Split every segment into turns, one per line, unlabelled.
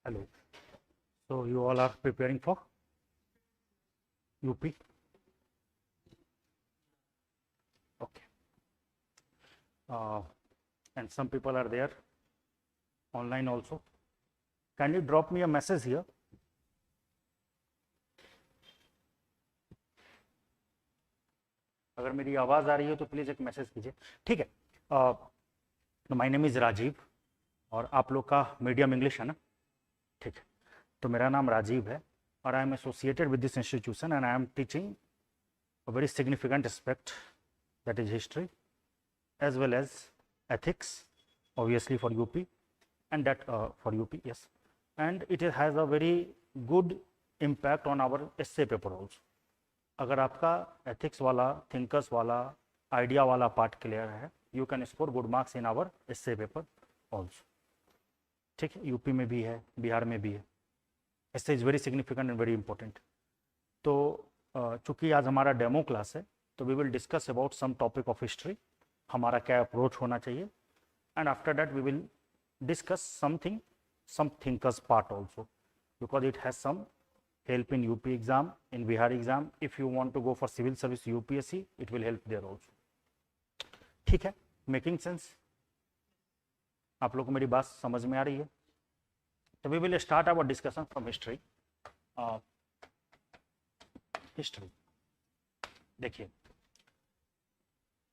Hello. So you all are preparing for UP? Okay. And some people are there online also. Can you drop me a message here? अगर मेरी आवाज़ आ रही है तो please एक message कीजिए, ठीक है। माय नेम इज़ राजीव और आप लोग का मीडियम इंग्लिश है ना, ठीक है। तो मेरा नाम राजीव है और I am associated with this institution and I am teaching a very significant aspect, that is history, as well as ethics, obviously for UP, and that for UP, yes, and it has a very good impact on our essay paper also. अगर आपका ethics वाला, thinkers वाला, idea वाला part clear है, you can score good marks in our essay paper also. ठीक है, UP में भी है, बिहार में भी है. essay is very significant and very important. तो चूंकि आज हमारा डेमो क्लास है तो we will discuss about some topic of history, हमारा क्या अप्रोच होना चाहिए, and after that we will discuss something, some thinkers part also, because it has some help in UP exam, in Bihar exam. If you want to go for civil service UPSC, it will help there also. ठीक है, making sense? आप लोग को मेरी बात समझ में आ रही है? तो we will start our discussion from history. History देखिए,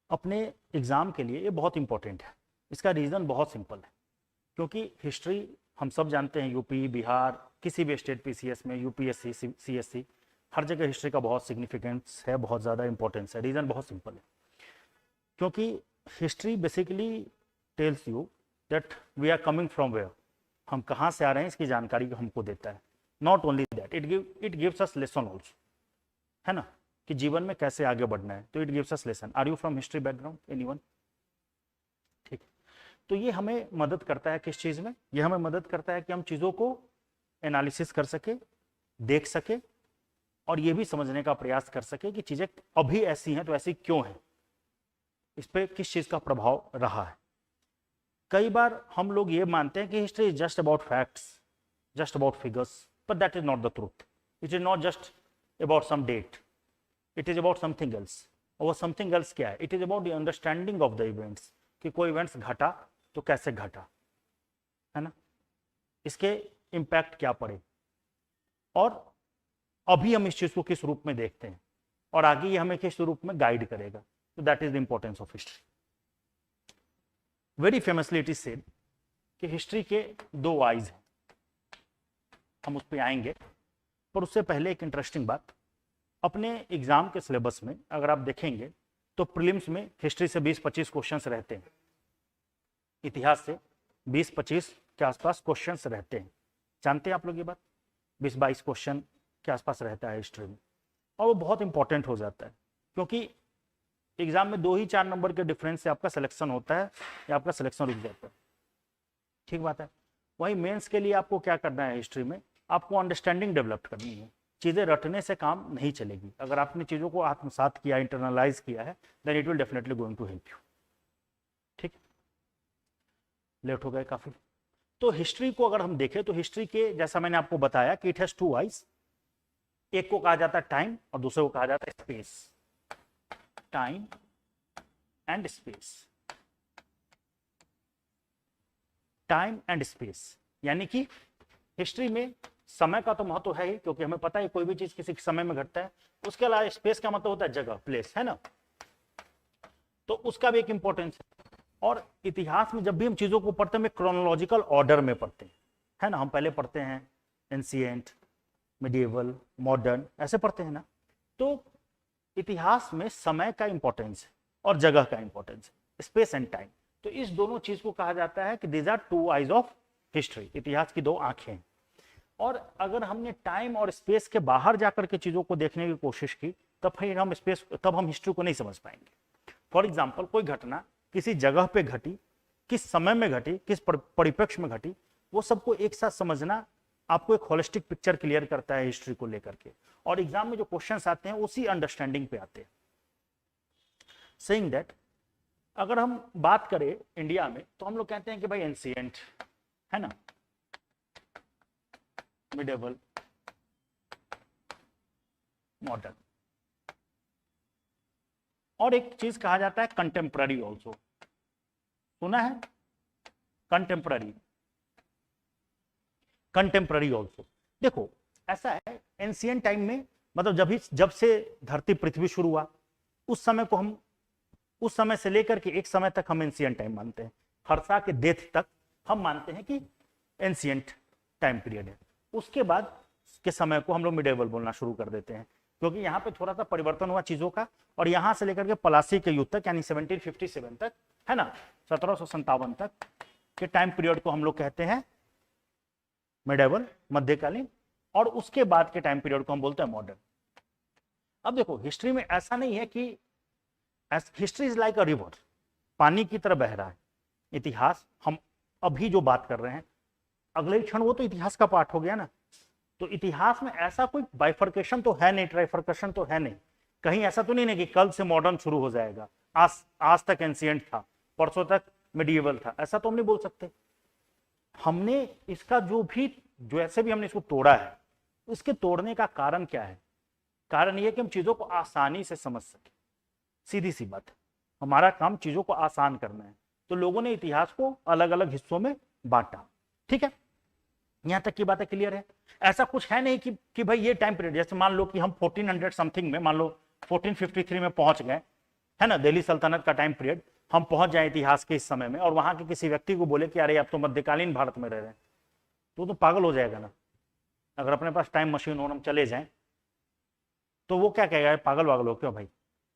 अपने एग्जाम के लिए ये बहुत इंपॉर्टेंट है. इसका रीज़न बहुत सिंपल है, क्योंकि हिस्ट्री हम सब जानते हैं, यूपी, बिहार, किसी भी स्टेट पीसीएस में, यूपीएससी, सीएससी, हर जगह हिस्ट्री का बहुत सिग्निफिकेंस है, बहुत ज़्यादा इंपॉर्टेंस है. रीज़न बहुत सिंपल है, क्योंकि history basically tells you that we are coming from where, हम कहाँ से आ रहे हैं इसकी जानकारी हमको देता है. Not only that, it gives us lesson also, है ना, कि जीवन में कैसे आगे बढ़ना है. तो it gives us lesson. Are you from history background, anyone? ठीक. तो ये हमें मदद करता है किस चीज़ में? ये हमें मदद करता है कि हम चीज़ों को एनालिसिस कर सके, देख सके, और ये भी समझने का प्रयास कर सके कि चीज़ें अभी ऐसी हैं तो ऐसी क्यों हैं, इस पर किस चीज़ का प्रभाव रहा है. कई बार हम लोग ये मानते हैं कि history is just about facts, just about figures, but that is not the truth. It is not just about some date, it is about something else. और something else क्या है? It is about the understanding of the events, कि कोई events घटा तो कैसे घटा, है ना, इसके इम्पैक्ट क्या पड़े, और अभी हम इस चीज को किस रूप में देखते हैं, और आगे ये हमें किस रूप में गाइड करेगा. तो that is the importance of history. Very famously it is said कि हिस्ट्री के दो आइज हैं. हम उस पर आएंगे, पर उससे पहले एक इंटरेस्टिंग बात, अपने एग्जाम के सिलेबस में अगर आप देखेंगे तो प्रीलिम्स में हिस्ट्री से 20-25 क्वेश्चंस रहते हैं, इतिहास से 20-25 के आसपास क्वेश्चंस रहते हैं. जानते हैं आप लोग ये बात? 20-22 क्वेश्चन के आसपास रहता है हिस्ट्री में, और वो बहुत इंपॉर्टेंट हो जाता है, क्योंकि एग्जाम में 2 ही 4 नंबर के डिफरेंस से आपका सिलेक्शन होता है या आपका सिलेक्शन रुक जाता है. ठीक बात है. वही मेंस के लिए आपको क्या करना है, हिस्ट्री में आपको अंडरस्टैंडिंग डेवलप करनी है. चीज़ें रटने से काम नहीं चलेगी. अगर आपने चीज़ों को आत्मसात किया, इंटरनलाइज किया है, then it will definitely going to help you. ठीक, लेट हो गए काफ़ी. तो हिस्ट्री को अगर हम देखें तो हिस्ट्री के, जैसा मैंने आपको बताया कि इट हैज 2 आइज. एक को कहा जाता है टाइम और दूसरे को कहा जाता है space. Time and space. Time and space यानी कि हिस्ट्री में समय का तो महत्व है ही, क्योंकि हमें पता है कोई भी चीज किसी समय में घटता है. उसके अलावा स्पेस का मतलब होता है जगह, प्लेस, है ना, तो उसका भी एक इंपॉर्टेंस है. और इतिहास में जब भी हम चीजों को पढ़ते हैं, क्रोनोलॉजिकल ऑर्डर में पढ़ते हैं, है ना. हम पहले पढ़ते हैं एंशिएंट, मिडिएवल, मॉडर्न, ऐसे पढ़ते हैं ना. तो इतिहास में समय का इंपॉर्टेंस है और जगह का इंपॉर्टेंस है, स्पेस एंड टाइम. तो इस दोनों चीज को कहा जाता है कि these are 2 eyes of history. इतिहास की 2 आंखें हैं. और अगर हमने टाइम और स्पेस के बाहर जाकर के चीजों को देखने की कोशिश की, तब हम हिस्ट्री को नहीं समझ पाएंगे. फॉर एग्जाम्पल, कोई घटना किसी जगह पे घटी, किस समय में घटी, किस परिप्रेक्ष्य में घटी, वो सबको एक साथ समझना आपको एक होलिस्टिक पिक्चर क्लियर करता है हिस्ट्री को लेकर के. और एग्जाम में जो क्वेश्चंस आते हैं उसी अंडरस्टैंडिंग पे आते हैं. सेइंग दैट, अगर हम बात करें इंडिया में तो हम लोग कहते हैं कि भाई एंशिएंट, है ना, मिडेवल, मॉडर्न। और एक चीज कहा जाता है कंटेम्प्ररी ऑल्सो, सुना है कंटेम्प्ररी, कंटेम्प्ररी ऑल्सो। देखो ऐसा है एंशिएंट टाइम में, मतलब जब से धरती पृथ्वी शुरू हुआ उस समय को हम, उस समय से लेकर के एक समय तक हम एंशिएंट टाइम मानते हैं। हर्षा के डेथ तक हम मानते हैं कि एंशिएंट टाइम पीरियड है। उसके बाद के समय को हम लोग मिडेवल बोलना शुरू कर देते हैं, क्योंकि यहाँ पे थोड़ा सा परिवर्तन हुआ चीजों का। और यहां से लेकर के पलासी के युद्ध तक यानी 1757 तक, है ना, 1757 तक के टाइम पीरियड को हम लोग कहते हैं मिडेवल, मध्यकालीन। और उसके बाद के टाइम पीरियड को हम बोलते हैं मॉडर्न। अब देखो हिस्ट्री में ऐसा नहीं है कि history is like a river, पानी की तरह बह रहा है। इतिहास हम अभी जो बात कर रहे हैं अगले क्षण वो तो इतिहास का पार्ट हो गया ना। तो इतिहास में ऐसा कोई बाइफर्केशन तो है नहीं, ट्राइफर्केशन तो है नहीं। कहीं ऐसा तो नहीं है कि कल से मॉडर्न शुरू हो जाएगा, आज तक एंशिएंट था, परसों तक मिडिएवल था, ऐसा तो हम नहीं बोल सकते। हमने इसका जो ऐसे भी हमने इसको तोड़ा है, इसके तोड़ने का कारण क्या है? कारण यह कि हम चीजों को आसानी से समझ सके। सीधी सी बात है, हमारा काम चीजों को आसान करना है। तो लोगों ने इतिहास को अलग अलग हिस्सों में बांटा, ठीक है, यहां तक की बातें क्लियर है। ऐसा कुछ है नहीं कि भाई ये टाइम पीरियड, जैसे मान लो कि हम 1400 समथिंग में, मान लो 1453 में पहुंच गए, है ना, दिल्ली सल्तनत का टाइम पीरियड, हम पहुंच जाए इतिहास के इस समय में, और वहां के किसी व्यक्ति को बोले कि अरे आप तो मध्यकालीन भारत में रह रहे हैं, तो पागल हो जाएगा ना। अगर अपने पास टाइम मशीन हो, हम चले जाएं, तो वो क्या कहेगा, पागल वागल हो क्यों भाई?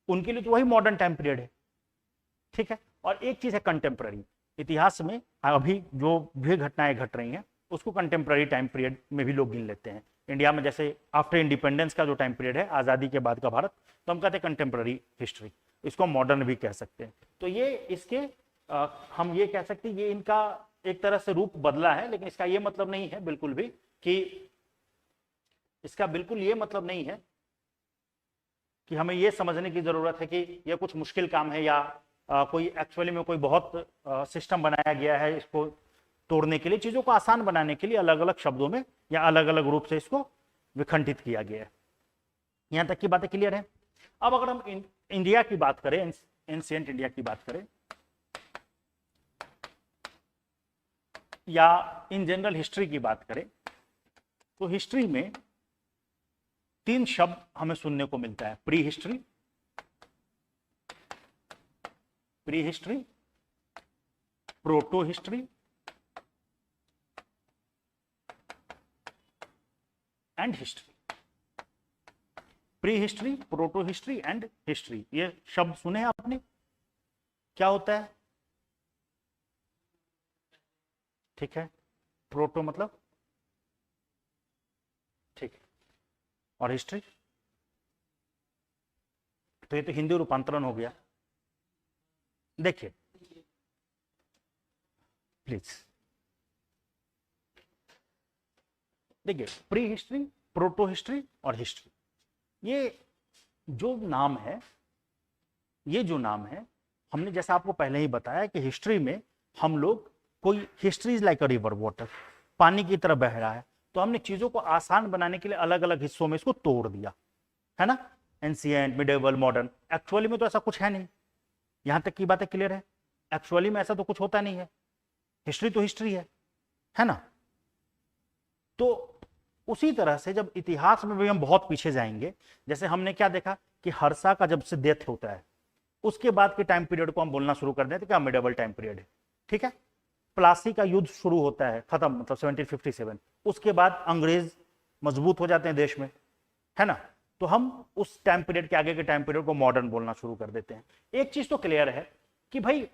उनके लिए तो वही मॉडर्न टाइम पीरियड है, ठीक है। और एक चीज है कंटेम्प्ररी, इतिहास में अभी जो भी घटनाएं घट रही हैं उसको कंटेम्प्ररी टाइम पीरियड में भी लोग गिन लेते हैं। इंडिया में जैसे आफ्टर इंडिपेंडेंस का जो टाइम पीरियड है, आज़ादी के बाद का भारत, तो हम कहते हैं कंटेम्प्ररी हिस्ट्री, इसको मॉडर्न भी कह सकते हैं। तो ये इसके हम ये कह सकते हैं ये इनका एक तरह से रूप बदला है, लेकिन इसका ये मतलब नहीं है बिल्कुल भी कि, इसका बिल्कुल ये मतलब नहीं है कि हमें ये समझने की जरूरत है कि ये कुछ मुश्किल काम है, या कोई एक्चुअली में कोई बहुत सिस्टम बनाया गया है इसको तोड़ने के लिए। चीजों को आसान बनाने के लिए अलग अलग शब्दों में या अलग अलग रूप से इसको विखंडित किया गया है। यहां तक की बातें क्लियर है। अब अगर हम इंडिया की बात करें, एंशिएंट इंडिया की बात करें, या इन जनरल हिस्ट्री की बात करें, तो हिस्ट्री में 3 शब्द हमें सुनने को मिलता है, pre history, proto history and history. Pre history, proto history and history, ये शब्द सुने आपने? क्या होता है? ठीक है, प्रोटो मतलब, ठीक है, और हिस्ट्री तो ये तो हिंदी रूपांतरण हो गया। देखिए प्लीज, देखिए प्री हिस्ट्री, प्रोटो हिस्ट्री और हिस्ट्री, ये जो नाम है, ये जो नाम है, हमने जैसा आपको पहले ही बताया कि हिस्ट्री में हम लोग, कोई history is like a river water, पानी की तरह बह रहा है, तो हमने चीजों को आसान बनाने के लिए अलग अलग हिस्सों में इसको तोड़ दिया, है ना, एंशिएंट, मिडिएवल, मॉडर्न। एक्चुअली में तो ऐसा कुछ है नहीं, यहां तक की बातें क्लियर है। एक्चुअली में ऐसा तो कुछ होता नहीं है, हिस्ट्री तो हिस्ट्री है ना। तो उसी तरह से जब इतिहास में भी हम बहुत पीछे जाएंगे, जैसे हमने क्या देखा कि हर्षा का जब से डेथ होता है उसके बाद के टाइम पीरियड को हम बोलना शुरू कर देते क्या, मिडिएवल टाइम पीरियड है, ठीक है। प्लासी का युद्ध शुरू होता है, खत्म, मतलब 1757, उसके बाद अंग्रेज मजबूत हो जाते हैं देश में, है ना, तो हम उस टाइम पीरियड के आगे के टाइम पीरियड को मॉडर्न बोलना शुरू कर देते हैं। एक चीज तो क्लियर है कि भाई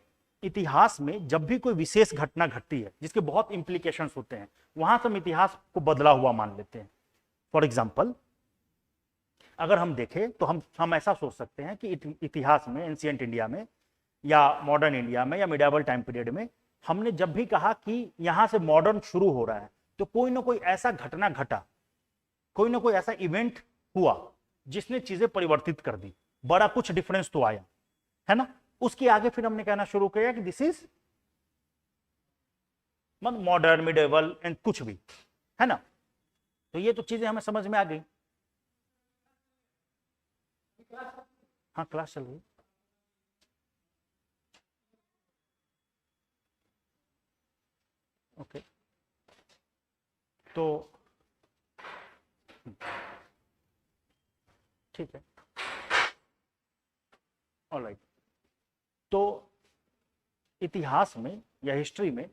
इतिहास में जब भी कोई विशेष घटना घटती है जिसके बहुत इंप्लीकेशंस होते हैं, वहां से हम इतिहास को बदला हुआ मान लेते हैं। फॉर एग्जाम्पल अगर हम देखें तो हम ऐसा सोच सकते हैं कि इतिहास में, एंशिएंट इंडिया में या मॉडर्न इंडिया में या मिडिएवल टाइम पीरियड में, हमने जब भी कहा कि यहां से मॉडर्न शुरू हो रहा है, तो कोई ना कोई ऐसा घटना घटा, कोई ना कोई ऐसा इवेंट हुआ जिसने चीजें परिवर्तित कर दी, बड़ा कुछ डिफरेंस तो आया, है ना। उसके आगे फिर हमने कहना शुरू किया कि this is modern, medieval and कुछ भी, है ना। तो ये तो चीजें हमें समझ में आ गई। हाँ क्लास चल रही। ओके तो ठीक है, ऑलराइट। तो इतिहास में या हिस्ट्री में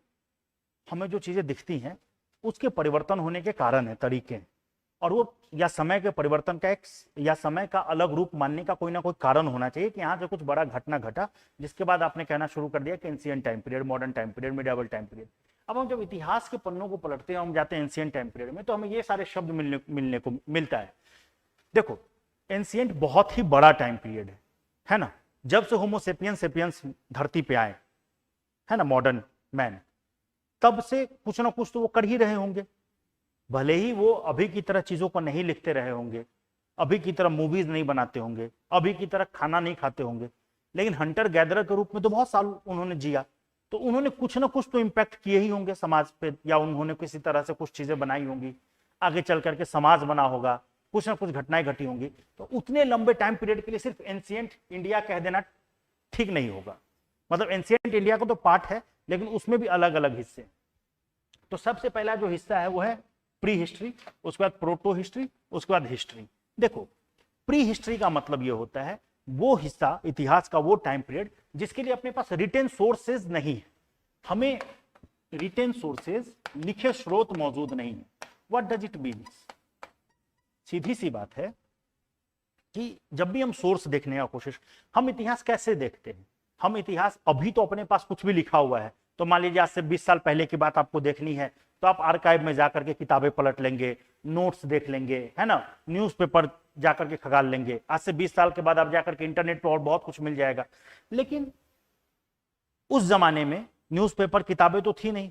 हमें जो चीजें दिखती हैं उसके परिवर्तन होने के कारण है, तरीके हैं, और वो या समय के परिवर्तन का एक या समय का अलग रूप मानने का कोई ना कोई कारण होना चाहिए कि यहाँ से कुछ बड़ा घटना घटा जिसके बाद आपने कहना शुरू कर दिया कि ancient time period, modern time period, medieval time period. अब हम जब इतिहास के पन्नों को पलटते हैं, हम जाते हैं एंशिएंट टाइम पीरियड में, तो हमें ये सारे शब्द मिलने को मिलता है। देखो एंशिएंट बहुत ही बड़ा टाइम पीरियड है ना, जब से होमोसेपियंस सेपियंस धरती पे आए, है ना, मॉडर्न मैन, तब से कुछ ना कुछ तो वो कर ही रहे होंगे। भले ही वो अभी की तरह चीजों को नहीं लिखते रहे होंगे, अभी की तरह मूवीज नहीं बनाते होंगे, अभी की तरह खाना नहीं खाते होंगे, लेकिन हंटर गैदरर के रूप में तो बहुत साल उन्होंने जिया, तो उन्होंने कुछ ना कुछ तो इम्पैक्ट किए ही होंगे समाज पे, या उन्होंने किसी तरह से कुछ चीजें बनाई होंगी, आगे चल करके समाज बना होगा, कुछ ना कुछ घटनाएं घटी होंगी। तो उतने लंबे टाइम पीरियड के लिए सिर्फ एंशिएंट इंडिया कह देना ठीक नहीं होगा। मतलब एंशिएंट इंडिया का तो पार्ट है, लेकिन उसमें भी अलग अलग हिस्से। तो सबसे पहला जो हिस्सा है वो है प्री हिस्ट्री, उसके बाद प्रोटो हिस्ट्री, उसके बाद हिस्ट्री। देखो प्री हिस्ट्री का मतलब ये होता है वो हिस्सा इतिहास का, वो टाइम पीरियड जिसके लिए अपने पास रिटेन सोर्सेज नहीं है, हमें रिटेन सोर्सेज, लिखे स्रोत मौजूद नहीं है। What does it mean? सीधी सी बात है कि जब भी हम सोर्स देखने का कोशिश, हम इतिहास कैसे देखते हैं? हम इतिहास, अभी तो अपने पास कुछ भी लिखा हुआ है, तो मान लीजिए आज से 20 साल पहले की बात आपको देखनी है तो आप आर्काइव में जाकर के किताबें पलट लेंगे, नोट्स देख लेंगे, है ना, न्यूज़पेपर जाकर के खंगाल लेंगे। आज से 20 साल के बाद आप जाकर के इंटरनेट पर और बहुत कुछ मिल जाएगा। लेकिन उस जमाने में न्यूज़पेपर, किताबें तो थी नहीं,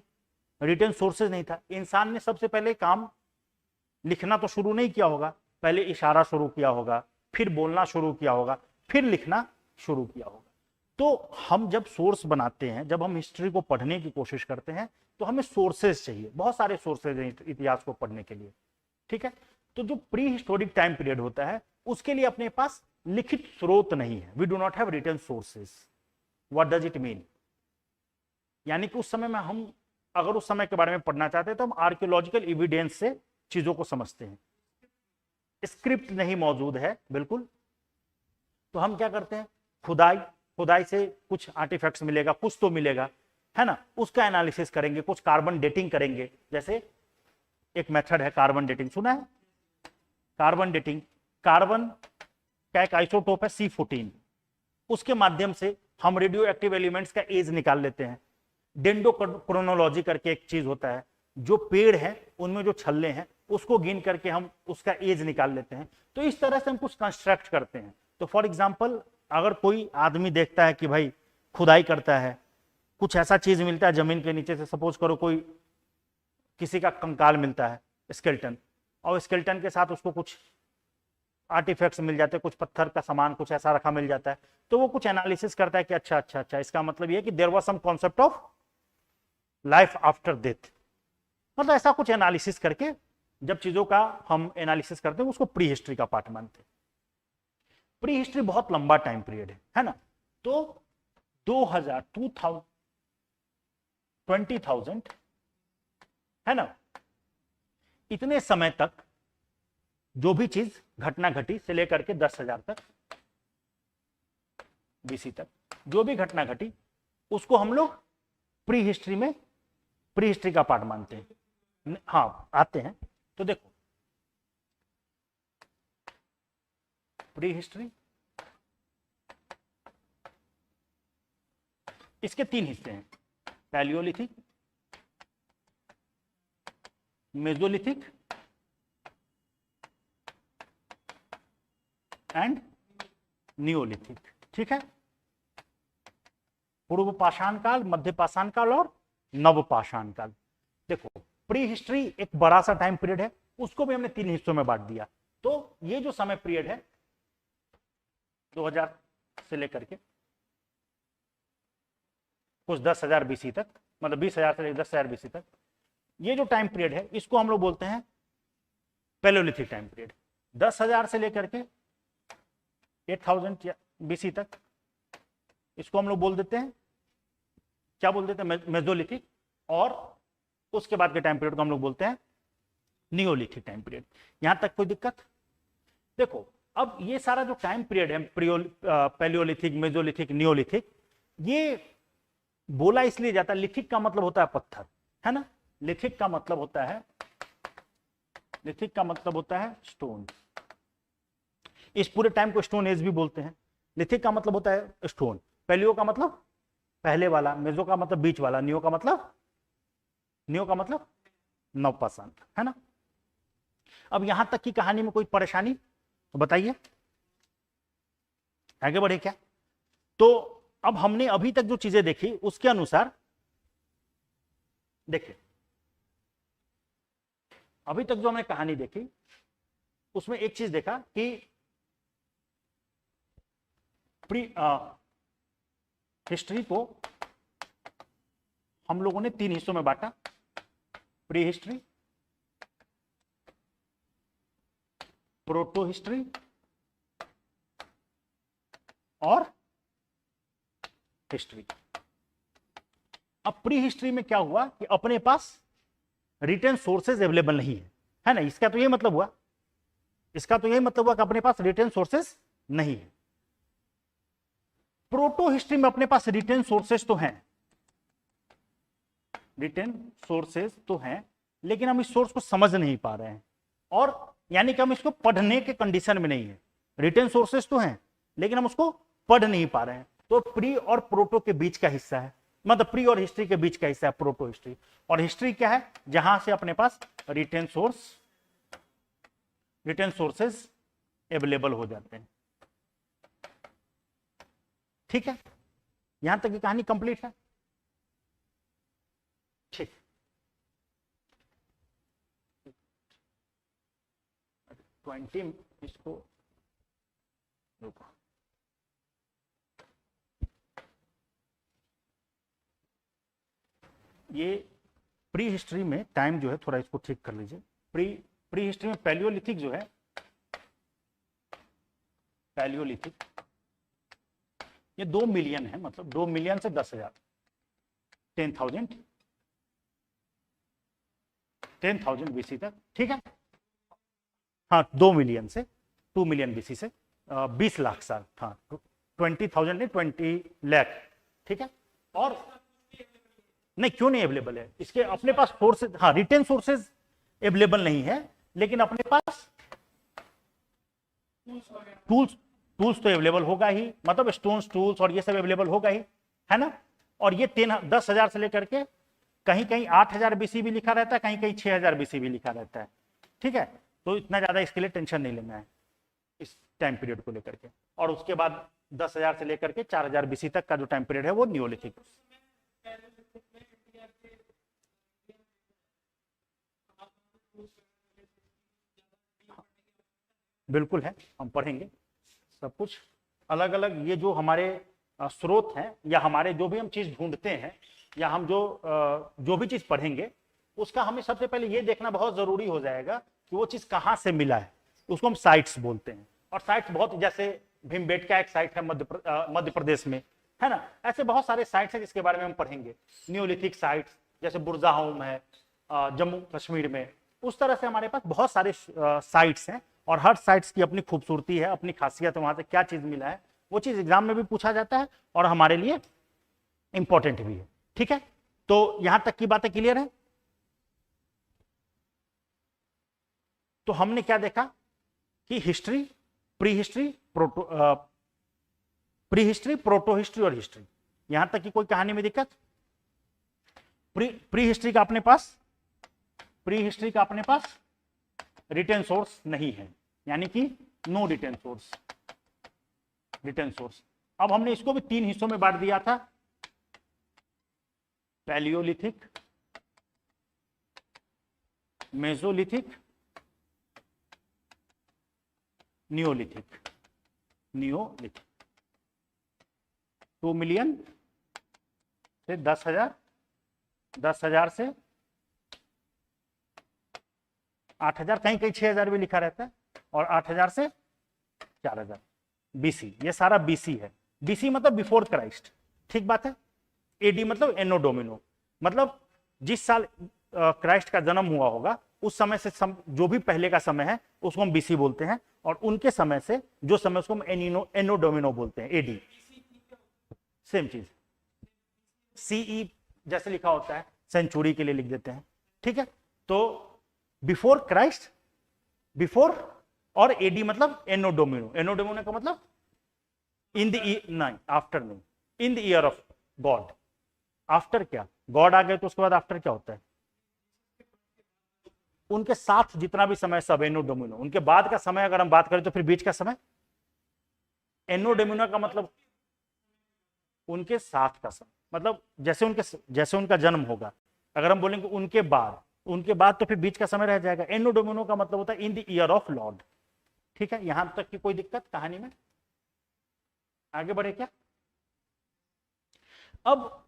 रिटन सोर्सेज नहीं था। इंसान ने सबसे पहले काम लिखना तो शुरू नहीं किया होगा, पहले इशारा शुरू किया होगा, फिर बोलना शुरू किया होगा, फिर लिखना शुरू किया होगा। तो हम जब सोर्स बनाते हैं, जब हम हिस्ट्री को पढ़ने की कोशिश करते हैं, तो हमें सोर्सेज चाहिए, बहुत सारे सोर्सेज हैं इतिहास को पढ़ने के लिए, ठीक है। तो जो प्री हिस्टोरिक टाइम पीरियड होता है उसके लिए अपने पास लिखित स्रोत नहीं है, we do not have written sources. What does it mean? यानी कि उस समय में हम अगर उस समय के बारे में पढ़ना चाहते हैं तो हम आर्कियोलॉजिकल एविडेंस से चीजों को समझते हैं। स्क्रिप्ट नहीं मौजूद है बिल्कुल, तो हम क्या करते हैं, खुदाई से कुछ आर्टिफैक्ट्स मिलेगा, कुछ तो मिलेगा, है ना, उसका एनालिसिस करेंगे, कुछ कार्बन डेटिंग करेंगे। जैसे एक मेथड है कार्बन डेटिंग, सुना है कार्बन डेटिंग? कार्बन का एक आइसोटोप है C14, उसके माध्यम से हम रेडियो एक्टिव एलिमेंट्स का एज निकाल लेते हैं। डेंडोक्रोनोलॉजी करके एक चीज होता है, जो पेड़ है उनमें जो छल्ले हैं उसको गिन करके हम उसका एज निकाल लेते हैं। तो इस तरह से हम कुछ कंस्ट्रक्ट करते हैं। तो फॉर एग्जांपल अगर कोई आदमी देखता है कि भाई खुदाई करता है, कुछ ऐसा चीज मिलता है जमीन के नीचे से, सपोज करो कोई किसी का कंकाल मिलता है, स्केल्टन, और स्केल्टन के साथ उसको कुछ आर्टिफैक्ट्स मिल जाते हैं, कुछ पत्थर का सामान कुछ ऐसा रखा मिल जाता है, तो वो कुछ एनालिसिस करता है कि अच्छा अच्छा अच्छा, इसका मतलब ये है कि there was some concept of life after death. मतलब ऐसा कुछ एनालिसिस करके जब चीजों का हम एनालिसिस करते हैं उसको प्री हिस्ट्री का पार्ट मानते हैं। प्री हिस्ट्री बहुत लंबा टाइम पीरियड है ना। तो 2000 20,000 है ना, इतने समय तक जो भी चीज घटना घटी से लेकर के 10,000 तक BC तक जो भी घटना घटी उसको हम लोग प्री हिस्ट्री में, प्री हिस्ट्री का पार्ट मानते हैं। हाँ आते हैं, तो देखो प्री हिस्ट्री, इसके 3 हिस्से हैं, पैलियोलिथिक, मेसोलिथिक एंड नियोलिथिक, ठीक है। पूर्व पाषाण काल, मध्य पाषाण काल और नव पाषाण काल। देखो प्री हिस्ट्री एक बड़ा सा टाइम पीरियड है, उसको भी हमने 3 हिस्सों में बांट दिया। तो ये जो समय पीरियड है 2000 से लेकर के कुछ 10,000 BC तक, मतलब 20,000 से 10,000 BC तक, ये जो टाइम पीरियड है इसको हम लोग बोलते हैं पैलियोलिथिक टाइम पीरियड 10,000 से लेकर के 8,000 बीसी तक, इसको हम लोग बोल देते हैं, क्या बोल देते हैं, मेसोलिथिक। और उसके बाद के टाइम पीरियड को हम लोग बोलते हैं नियोलिथिक टाइम पीरियड। यहां तक कोई दिक्कत? देखो अब ये सारा जो टाइम पीरियड है, पैलियोलिथिक, मेसोलिथिक, नियोलिथिक, ये बोला इसलिए जाता है, लिथिक का मतलब होता है पत्थर, है ना, लिथिक का मतलब होता है, लिथिक का मतलब होता है स्टोन। इस पूरे टाइम को स्टोन एज भी बोलते हैं। लिथिक का मतलब होता है स्टोन, पैलियो का मतलब पहले वाला, मेजो का मतलब बीच वाला, नियो का मतलब नवपाषाण, है ना। अब यहां तक की कहानी में कोई परेशानी तो बताइए, आगे बढ़े क्या? तो अब हमने अभी तक जो चीजें देखी उसके अनुसार देखिए, अभी तक जो हमने कहानी देखी उसमें एक चीज देखा कि हिस्ट्री को हम लोगों ने 3 हिस्सों में बांटा, प्री हिस्ट्री, प्रोटो हिस्ट्री और हिस्ट्री। अब प्री हिस्ट्री में क्या हुआ कि अपने पास रिटर्न सोर्सेज अवेलेबल नहीं है ना, इसका तो ये मतलब हुआ, इसका तो यही मतलब हुआ कि अपने पास रिटर्न सोर्सेज नहीं है। प्रोटो हिस्ट्री में अपने पास रिटर्न सोर्सेज तो हैं, रिटर्न सोर्सेज तो हैं, लेकिन हम इस सोर्स को समझ नहीं पा रहे हैं, और यानी कि हम इसको पढ़ने के कंडीशन में नहीं है। रिटर्न सोर्सेज तो हैं लेकिन हम उसको पढ़ नहीं पा रहे हैं, तो प्री और प्रोटो के बीच का हिस्सा है, मतलब प्री और हिस्ट्री के बीच का हिस्सा है प्रोटो हिस्ट्री। और हिस्ट्री क्या है? जहां से अपने पास रिटर्न सोर्सेज अवेलेबल हो जाते हैं। ठीक है, यहां तक की कहानी कंप्लीट है। ठीक, 20 इसको रुको, ये प्री हिस्ट्री में टाइम जो है थोड़ा इसको ठीक कर लीजिए। प्री हिस्ट्री में पैलियोलिथिक जो है, पैलियोलिथिक ये 2 मिलियन है, मतलब 2 मिलियन से 10,000, 10,000 बीसी तक, ठीक है। हाँ 2 मिलियन से 2 मिलियन बीसी से 20 लाख साल, हाँ 20,000 नहीं 20 लाख, ठीक है। और नहीं, क्यों नहीं अवेलेबल है, इसके अपने पास सोर्सेज, हाँ रिटर्न सोर्सेज अवेलेबल नहीं है, लेकिन अपने पास टूल्स तो अवेलेबल होगा ही, मतलब स्टोन्स, टूल्स और ये सब अवेलेबल होगा ही, है ना। और ये 10,000 से लेकर के कहीं कहीं 8,000 बीसी भी लिखा रहता है, कहीं कहीं 6,000 बीसी भी लिखा रहता है, ठीक है। तो इतना ज्यादा इसके लिए टेंशन नहीं लेना है इस टाइम पीरियड को लेकर के। और उसके बाद 10,000 से लेकर के 4,000 बीसी तक का जो टाइम पीरियड है वो नियोलिथिक। बिल्कुल है, हम पढ़ेंगे सब कुछ अलग अलग। ये जो हमारे स्रोत हैं, या हमारे जो भी हम चीज ढूंढते हैं, या हम जो भी चीज पढ़ेंगे, उसका हमें सबसे पहले ये देखना बहुत जरूरी हो जाएगा कि वो चीज कहाँ से मिला है। उसको हम साइट्स बोलते हैं, और साइट्स बहुत, जैसे भीमबेटका एक साइट है मध्य प्रदेश में, है ना। ऐसे बहुत सारे साइट्स हैं जिसके बारे में हम पढ़ेंगे, नियोलिथिक साइट्स, जैसे बुरजाहोम है जम्मू कश्मीर में। उस तरह से हमारे पास बहुत सारे साइट्स हैं, और हर साइट्स की अपनी खूबसूरती है, अपनी खासियत है, वहां से क्या चीज मिला है, वो चीज एग्जाम में भी पूछा जाता है और हमारे लिए इंपॉर्टेंट भी है, ठीक है। तो यहां तक की बातें क्लियर है। तो हमने क्या देखा कि history, pre history, proto history और हिस्ट्री, यहां तक की कोई कहानी में दिक्कत? प्री हिस्ट्री का अपने पास रिटर्न सोर्स नहीं है, यानी कि नो रिटर्न सोर्स। अब हमने इसको भी 3 हिस्सों में बांट दिया था, पैलियोलिथिक, मेसोलिथिक, नियोलिथिक। 2 मिलियन से 10,000, 10,000 से 8000, कहीं कहीं 6000 भी लिखा रहता है, और 8000 से 4000 बीसी, ये सारा बीसी है। बीसी मतलब बिफोर क्राइस्ट, ठीक बात है। एडी मतलब एनो डोमिनो, मतलब जिस साल क्राइस्ट का जन्म हुआ होगा उस समय से जो भी पहले का समय है उसको हम बीसी बोलते हैं, और उनके समय से जो समय उसको हम एनो डोमिनो बोलते हैं, एडी। सेम चीज, सीई जैसे लिखा होता है सेंचुरी के लिए लिख देते हैं, ठीक है। तो बिफोर क्राइस्ट, बिफोर, और एडी मतलब एनो डोमिनो। एनो डोमिनो का मतलब इन द, नहीं आफ्टर नहीं, in the year of God. After क्या, गॉड आ गए तो उसके बाद आफ्टर क्या होता है, उनके साथ जितना भी समय सब एनो डोमिनो। उनके बाद का समय अगर हम बात करें तो फिर बीच का समय एनो डोमिनो का मतलब उनके साथ का समय, मतलब जैसे उनका जन्म होगा, अगर हम बोलेंगे उनके बाद तो फिर बीच का समय रह जाएगा। एनो डोमिनो का मतलब होता है in the year of Lord, ठीक है। यहां तक की कोई दिक्कत कहानी में, आगे बढ़े क्या। अब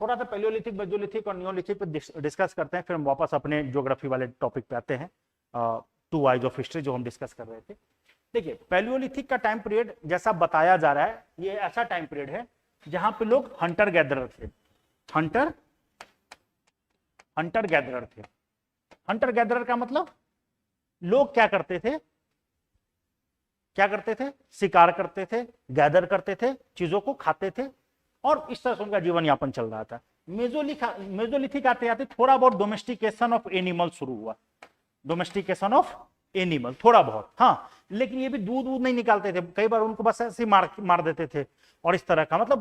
थोड़ा सा पैलियोलिथिक, मेसोलिथिक और नियोलिथिक पे डिस्कस करते हैं, फिर हम वापस अपने ज्योग्राफी वाले टॉपिक पे आते हैं, टू आइज ऑफ हिस्ट्री जो हम डिस्कस कर रहे थे। देखिए पैलियोलिथिक का टाइम पीरियड जैसा बताया जा रहा है, ये ऐसा टाइम पीरियड है जहां पे लोग हंटर गैदरर थे। हंटर गैदरर थे। हंटर गैदरर का मतलब लोग क्या करते थे, शिकार करते थे, गैदर करते थे, चीजों को खाते थे, और इस तरह से उनका जीवन यापन चल रहा था। मेसोलिथिक आते आते थोड़ा बहुत डोमेस्टिकेशन ऑफ एनिमल शुरू हुआ। डोमेस्टिकेशन ऑफ एनिमल थोड़ा बहुत, हाँ, लेकिन ये भी दूध नहीं निकालते थे, कई बार उनको बस ऐसे मार देते थे, और इस तरह का मतलब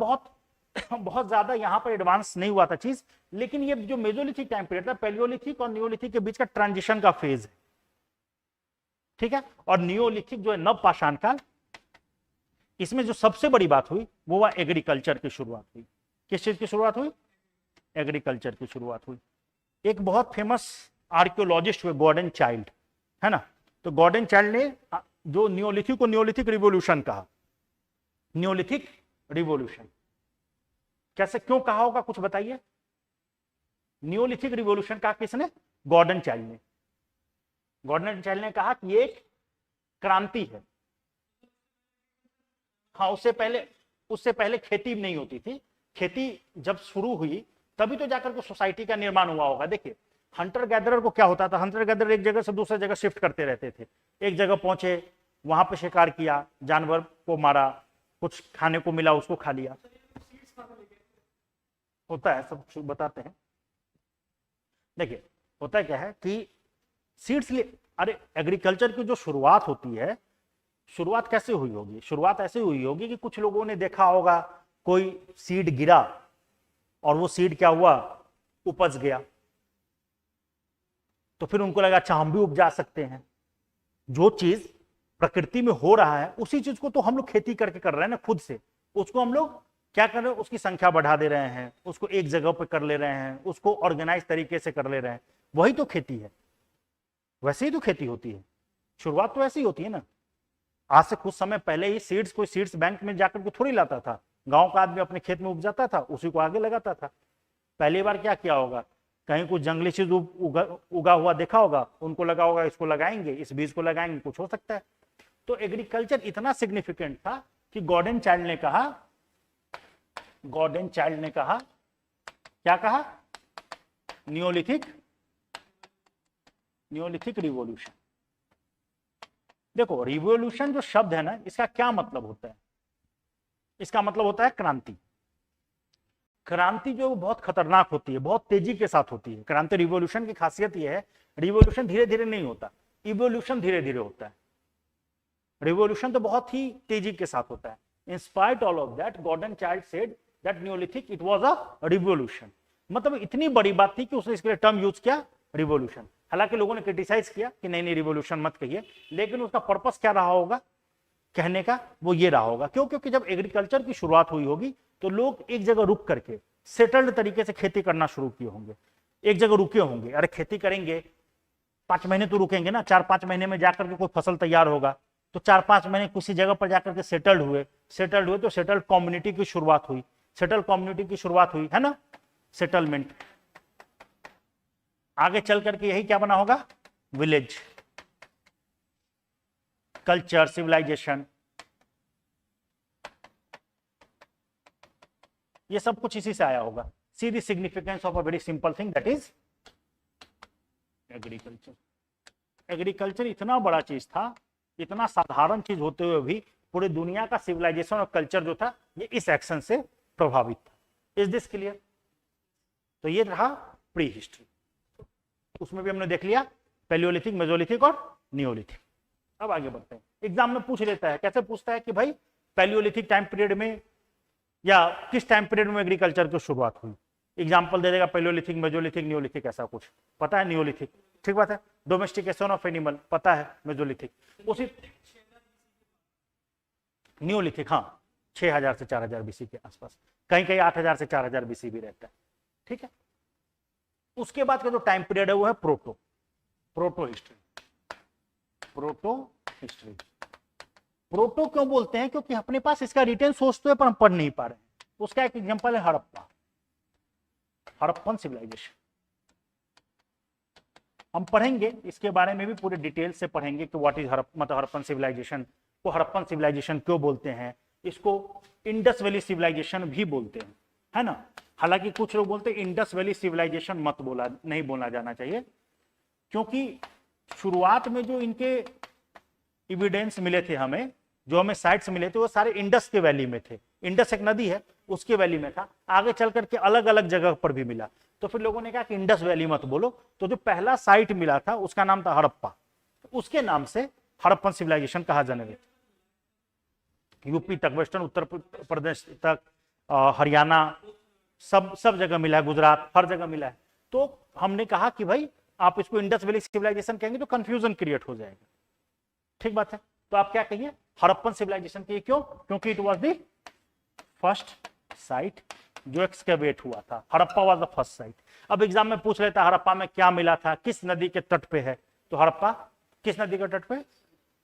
बहुत ज्यादा यहाँ पर एडवांस नहीं हुआ था चीज। लेकिन ये जो मेसोलिथिक टाइम पीरियड था, पैलियोलिथिक और नियोलिथिक के बीच का ट्रांजिशन का फेज है, ठीक है। और नियोलिथिक जो है नवपाषाण काल, इसमें जो सबसे बड़ी बात हुई वो हुआ एग्रीकल्चर की शुरुआत हुई। किस चीज की शुरुआत हुई, एग्रीकल्चर की शुरुआत हुई। एक बहुत फेमस आर्कियोलॉजिस्ट हुए गॉर्डन चाइल्ड, है ना। तो गॉर्डन चाइल्ड ने जो नियोलिथिक को नियोलिथिक रिवोल्यूशन कहा। नियोलिथिक रिवोल्यूशन कैसे, क्यों कहा होगा, कुछ बताइए। नियोलिथिक रिवोल्यूशन कहा किसने, गॉर्डन चाइल्ड ने। गॉर्डन चाइल्ड ने कहा कि एक क्रांति है। हाँ, उससे पहले खेती नहीं होती थी। खेती जब शुरू हुई तभी तो जाकर के सोसाइटी का निर्माण हुआ होगा। देखिए हंटर गैदरर को क्या होता था, हंटर गैदरर एक जगह से दूसरी जगह शिफ्ट करते रहते थे। एक जगह पहुंचे, वहां पे शिकार किया, जानवर को मारा, कुछ खाने को मिला उसको खा लिया, होता है, सब बताते हैं। देखिए होता क्या है कि सीड्स अरे एग्रीकल्चर की जो शुरुआत होती है, शुरुआत कैसे हुई होगी, शुरुआत ऐसे हुई होगी कि कुछ लोगों ने देखा होगा कोई सीड गिरा और वो सीड क्या हुआ, उपज गया, तो फिर उनको लगा अच्छा हम भी उपजा सकते हैं। जो चीज प्रकृति में हो रहा है उसी चीज को तो हम लोग खेती करके कर रहे हैं ना खुद से, उसको हम लोग क्या कर रहे हैं, उसकी संख्या बढ़ा दे रहे हैं, उसको एक जगह पर कर ले रहे हैं, उसको ऑर्गेनाइज तरीके से कर ले रहे हैं, वही तो खेती है। वैसे ही तो खेती होती है, शुरुआत तो ऐसी ही होती है ना। आज से कुछ समय पहले ही सीड्स कोई सीड्स बैंक में जाकर के थोड़ी लाता था, गांव का आदमी अपने खेत में उपजाता था, उसी को आगे लगाता था। पहली बार क्या किया होगा, कहीं कुछ जंगली चीज उगा हुआ देखा होगा, उनको लगा होगा इसको लगाएंगे, इस बीज को लगाएंगे, कुछ हो सकता है। तो एग्रीकल्चर इतना सिग्निफिकेंट था कि गॉर्डन चाइल्ड ने कहा क्या कहा, नियोलिथिक रिवॉल्यूशन। देखो रिवॉल्यूशन जो शब्द है ना, इसका क्या मतलब होता है, इसका मतलब होता है क्रांति। क्रांति जो बहुत खतरनाक होती है, बहुत तेजी के साथ होती है क्रांति। रिवॉल्यूशन की खासियत यह है, रिवॉल्यूशन धीरे धीरे नहीं होता, इवोल्यूशन धीरे धीरे होता है। रिवॉल्यूशन तो बहुत ही तेजी के साथ होता है। In spite all of that Gordon Childe said that neolithic it was a revolution. मतलब इतनी बड़ी बात थी कि उसने इसके लिए टर्म यूज किया रिवॉल्यूशन। हालांकि लोगों ने क्रिटिसाइज किया कि नहीं रिवॉल्यूशन मत कहिए, लेकिन उसका पर्पस क्या रहा होगा कहने का, वो ये रहा होगा क्यों, क्योंकि जब एग्रीकल्चर की शुरुआत हुई होगी तो लोग एक जगह रुक करके सेटल्ड तरीके से खेती करना शुरू किए होंगे, एक जगह रुके होंगे। अरे खेती करेंगे 5 महीने तो रुकेंगे ना, 4-5 महीने में जाकर के कोई फसल तैयार होगा, तो 4-5 महीने किसी जगह पर जाकर के सेटल्ड हुए तो सेटल्ड कम्युनिटी की शुरुआत हुई, है ना, सेटलमेंट। आगे चल करके यही क्या बना होगा, विलेज, कल्चर, सिविलाइजेशन, ये सब कुछ इसी से आया होगा। See the significance of a very simple thing that is agriculture. Agriculture इतना बड़ा चीज था, इतना साधारण चीज होते हुए भी पूरी दुनिया का सिविलाइजेशन और कल्चर जो था ये इस एक्शन से प्रभावित था। Is this clear? तो ये रहा प्री हिस्ट्री। उसमें भी हमने देख लिया पैलियोलिथिक, मेसोलिथिक और नियोलिथिक। अब आगे बढ़ते हैं। एग्जाम में पूछ लेता है, कैसे पूछता है कि भाई पैलियोलिथिक टाइम पीरियड में या किस टाइम पीरियड में एग्रीकल्चर की शुरुआत हुई। एग्जाम्पल दे देगा पैलियोलिथिक, मेसोलिथिक, नियोलिथिक, ऐसा कुछ पता है। नियोलिथिक ठीक बात है। डोमेस्टिकेशन ऑफ एनिमल पता है। मेसोलिथिक उसी नियोलिथिक हाँ 6000 से 4000 बीसी के आसपास, कहीं कहीं 8000 से 4000 बीसी भी रहता है। ठीक है। उसके बाद का जो टाइम पीरियड है वो है proto history. Proto history, proto क्यों बोलते हैं? क्योंकि अपने पास इसका रिटेन सोर्स तो है पर हम पढ़ नहीं पा रहे हैं। उसका एक एग्जांपल है हड़प्पा, हड़प्पन सिविलाइजेशन। हम पढ़ेंगे इसके बारे में भी पूरे डिटेल से पढ़ेंगे कि व्हाट इज मतलब हड़प्पन सिविलाइजेशन को हड़प्पन सिविलाइजेशन क्यों बोलते हैं। इसको इंडस वैली सिविलाइजेशन भी बोलते हैं, है ना। हालांकि कुछ लोग बोलते हैं इंडस वैली सिविलाइजेशन मत बोला, नहीं बोला जाना चाहिए, क्योंकि शुरुआत में जो इनके एविडेंस मिले थे हमें, जो हमें साइट्स मिले थे वो सारे इंडस के वैली में थे। इंडस एक नदी है, उसके वैली में था। आगे चल करके अलग अलग जगह पर भी मिला, तो फिर लोगों ने कहा कि इंडस वैली मत बोलो। तो जो पहला साइट मिला था उसका नाम था हड़प्पा, उसके नाम से हड़प्पन सिविलाइजेशन कहा जाने लगा। यूपी तक, वेस्टर्न उत्तर प्रदेश तक, हरियाणा, सब जगह मिला है, गुजरात, हर जगह मिला है। तो हमने कहा कि भाई आप इसको इंडस वैली सिविलाइजेशन कहेंगे तो कंफ्यूजन क्रिएट हो जाएगा। ठीक बात है। तो आप क्या कहिए, हड़प्पन सिविलाइजेशन कहिए। क्यों? क्योंकि it was the first sight जो एक्सकेवेट हुआ था। Harappa was the first sight. अब एग्जाम में पूछ लेता है हड़प्पा में क्या मिला था, किस नदी के तट पे है। तो हड़प्पा किस नदी के तट पे?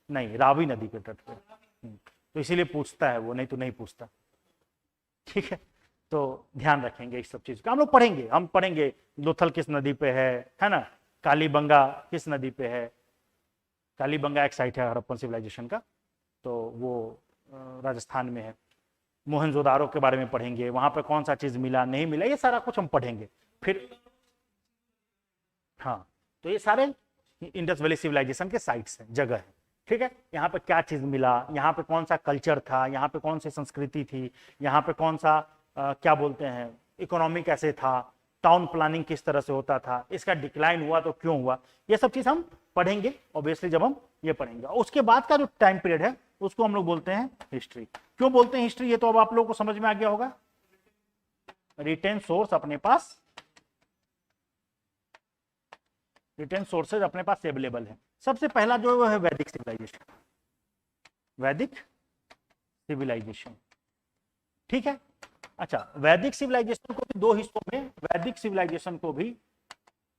नहीं, रावी नदी के तट पे। तो इसीलिए पूछता है वो, नहीं तो नहीं पूछता। ठीक है। तो ध्यान रखेंगे इस सब चीज का। हम लोग पढ़ेंगे, हम पढ़ेंगे लोथल किस नदी पे है ना, कालीबंगा किस नदी पे है। कालीबंगा एक साइट है हड़प्पन सिविलाइजेशन का, तो वो राजस्थान में है। मोहनजोदारो के बारे में पढ़ेंगे, वहां पे कौन सा चीज मिला नहीं मिला, ये सारा कुछ हम पढ़ेंगे फिर। हाँ, तो ये सारे इंडस वैली सिविलाइजेशन के साइट्स हैं, जगह है। ठीक है। यहाँ पे क्या चीज मिला, यहाँ पे कौन सा कल्चर था, यहाँ पे कौन सी संस्कृति थी, यहाँ पे कौन सा क्या बोलते हैं इकोनॉमी कैसे था, टाउन प्लानिंग किस तरह से होता था, इसका डिक्लाइन हुआ तो क्यों हुआ, ये सब चीज हम पढ़ेंगे ऑब्वियसली जब हम ये पढ़ेंगे। उसके बाद का जो टाइम पीरियड है उसको हम लोग बोलते हैं हिस्ट्री। क्यों बोलते हैं हिस्ट्री, ये तो अब आप लोगों को समझ में आ गया होगा। रिटेन सोर्स अपने पास, रिटेन सोर्सेज अपने पास अवेलेबल है। सबसे पहला जो है वैदिक सिविलाइजेशन, वैदिक सिविलाइजेशन। ठीक है। अच्छा, वैदिक सिविलाइजेशन को भी दो हिस्सों में, वैदिक सिविलाइजेशन को भी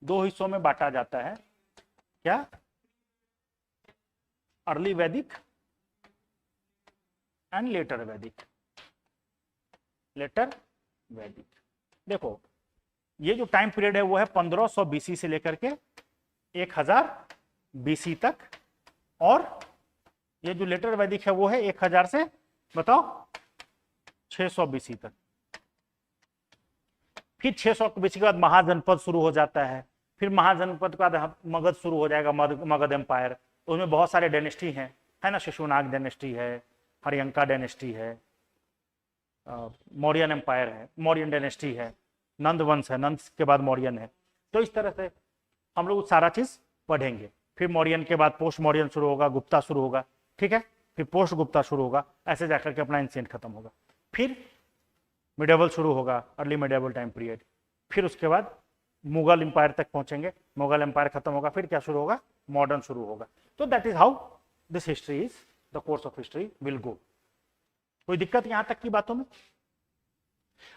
दो हिस्सों में बांटा जाता है। क्या? अर्ली वैदिक एंड लेटर वैदिक। लेटर वैदिक, देखो ये जो टाइम पीरियड है वो है 1500 बीसी से लेकर के 1000 बीसी तक, और ये जो लेटर वैदिक है वो है 1000 से बताओ 600 बीसी तक। फिर 600 बीसी के बाद महाजनपद शुरू हो जाता है। फिर महाजनपद के बाद मगध शुरू हो जाएगा, मगध एम्पायर। उसमें बहुत सारे डायनेस्टी हैं, है ना। शिशुनाग डायनेस्टी है, हरियंका डायनेस्टी है, मौर्यन एम्पायर है, मौर्यन डायनेस्टी है, नंद वंश है, नंद के बाद मौर्यन है। तो इस तरह से हम लोग सारा चीज पढ़ेंगे। फिर मौर्यन के बाद पोस्ट मौर्यन शुरू होगा, गुप्ता शुरू होगा। ठीक है। फिर पोस्ट गुप्ता शुरू होगा, ऐसे जाकर के अपना एंशिएंट खत्म होगा। फिर मिडेवल शुरू होगा, अर्ली मिडेवल टाइम पीरियड। फिर उसके बाद मुगल एम्पायर तक पहुंचेंगे, मुगल एम्पायर खत्म होगा, फिर क्या शुरू होगा, मॉडर्न शुरू होगा। तो that is how this history is, the course of history will go. कोई दिक्कत यहां तक की बातों में?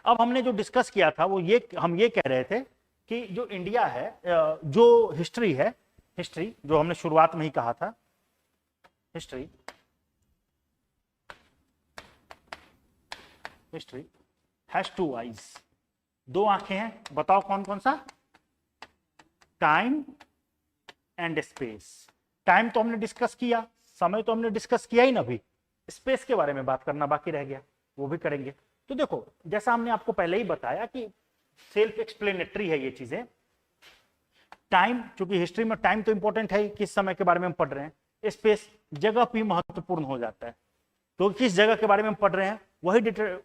अब हमने जो डिस्कस किया था वो ये, हम ये कह रहे थे कि जो इंडिया है, जो हिस्ट्री है, हिस्ट्री जो हमने शुरुआत में ही कहा था, history history has two eyes, दो आंखें हैं। बताओ कौन कौन सा? Time and space. टाइम तो हमने डिस्कस किया, समय तो हमने डिस्कस किया ही ना, अभी स्पेस के बारे में बात करना बाकी रह गया, वो भी करेंगे। तो देखो जैसा हमने आपको पहले ही बताया कि सेल्फ एक्सप्लेनेटरी है ये चीजें। टाइम, चूंकि हिस्ट्री में टाइम तो इंपॉर्टेंट है, किस समय के बारे में हम पढ़ रहे हैं। स्पेस, जगह भी महत्वपूर्ण हो जाता है, तो किस जगह के बारे में हम पढ़ रहे हैं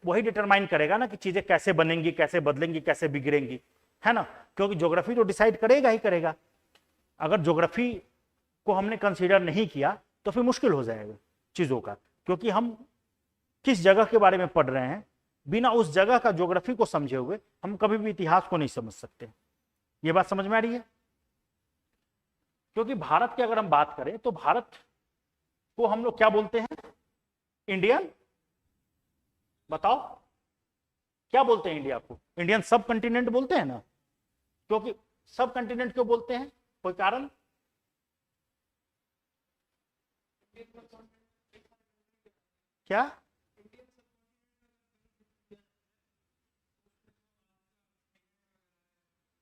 वही डिटरमाइन करेगा ना कि चीजें कैसे बनेंगी, कैसे बदलेंगी, कैसे बिगड़ेंगी, है ना। क्योंकि ज्योग्राफी तो डिसाइड करेगा ही करेगा। अगर ज्योग्राफी को हमने कंसीडर नहीं किया तो फिर मुश्किल हो जाएगा चीजों का, क्योंकि हम किस जगह के बारे में पढ़ रहे हैं, बिना उस जगह का ज्योग्राफी को समझे हुए हम कभी भी इतिहास को नहीं समझ सकते। ये बात समझ में आ रही है। क्योंकि भारत की अगर हम बात करें तो भारत को हम लोग क्या बोलते हैं, इंडियन, बताओ क्या बोलते हैं इंडिया को? इंडियन सब कंटिनेंट बोलते हैं ना। क्योंकि सब कंटिनेंट क्यों बोलते हैं, कोई कारण? क्या?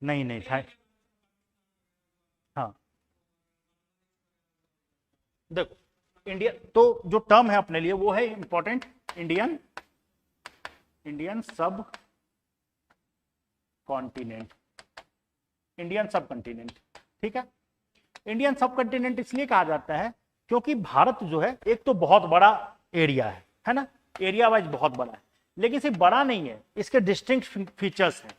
नहीं नहीं था। हाँ देखो इंडिया तो जो टर्म है अपने लिए वो है इंपॉर्टेंट, इंडियन, इंडियन सब कॉन्टिनेंट, इंडियन सब कंटिनेंट। ठीक है, इंडियन सब कंटिनेंट इसलिए कहा जाता है क्योंकि भारत जो है एक तो बहुत बड़ा एरिया है ना, एरिया वाइज बहुत बड़ा है, लेकिन सिर्फ बड़ा नहीं है, इसके डिस्टिंक्ट फीचर्स हैं,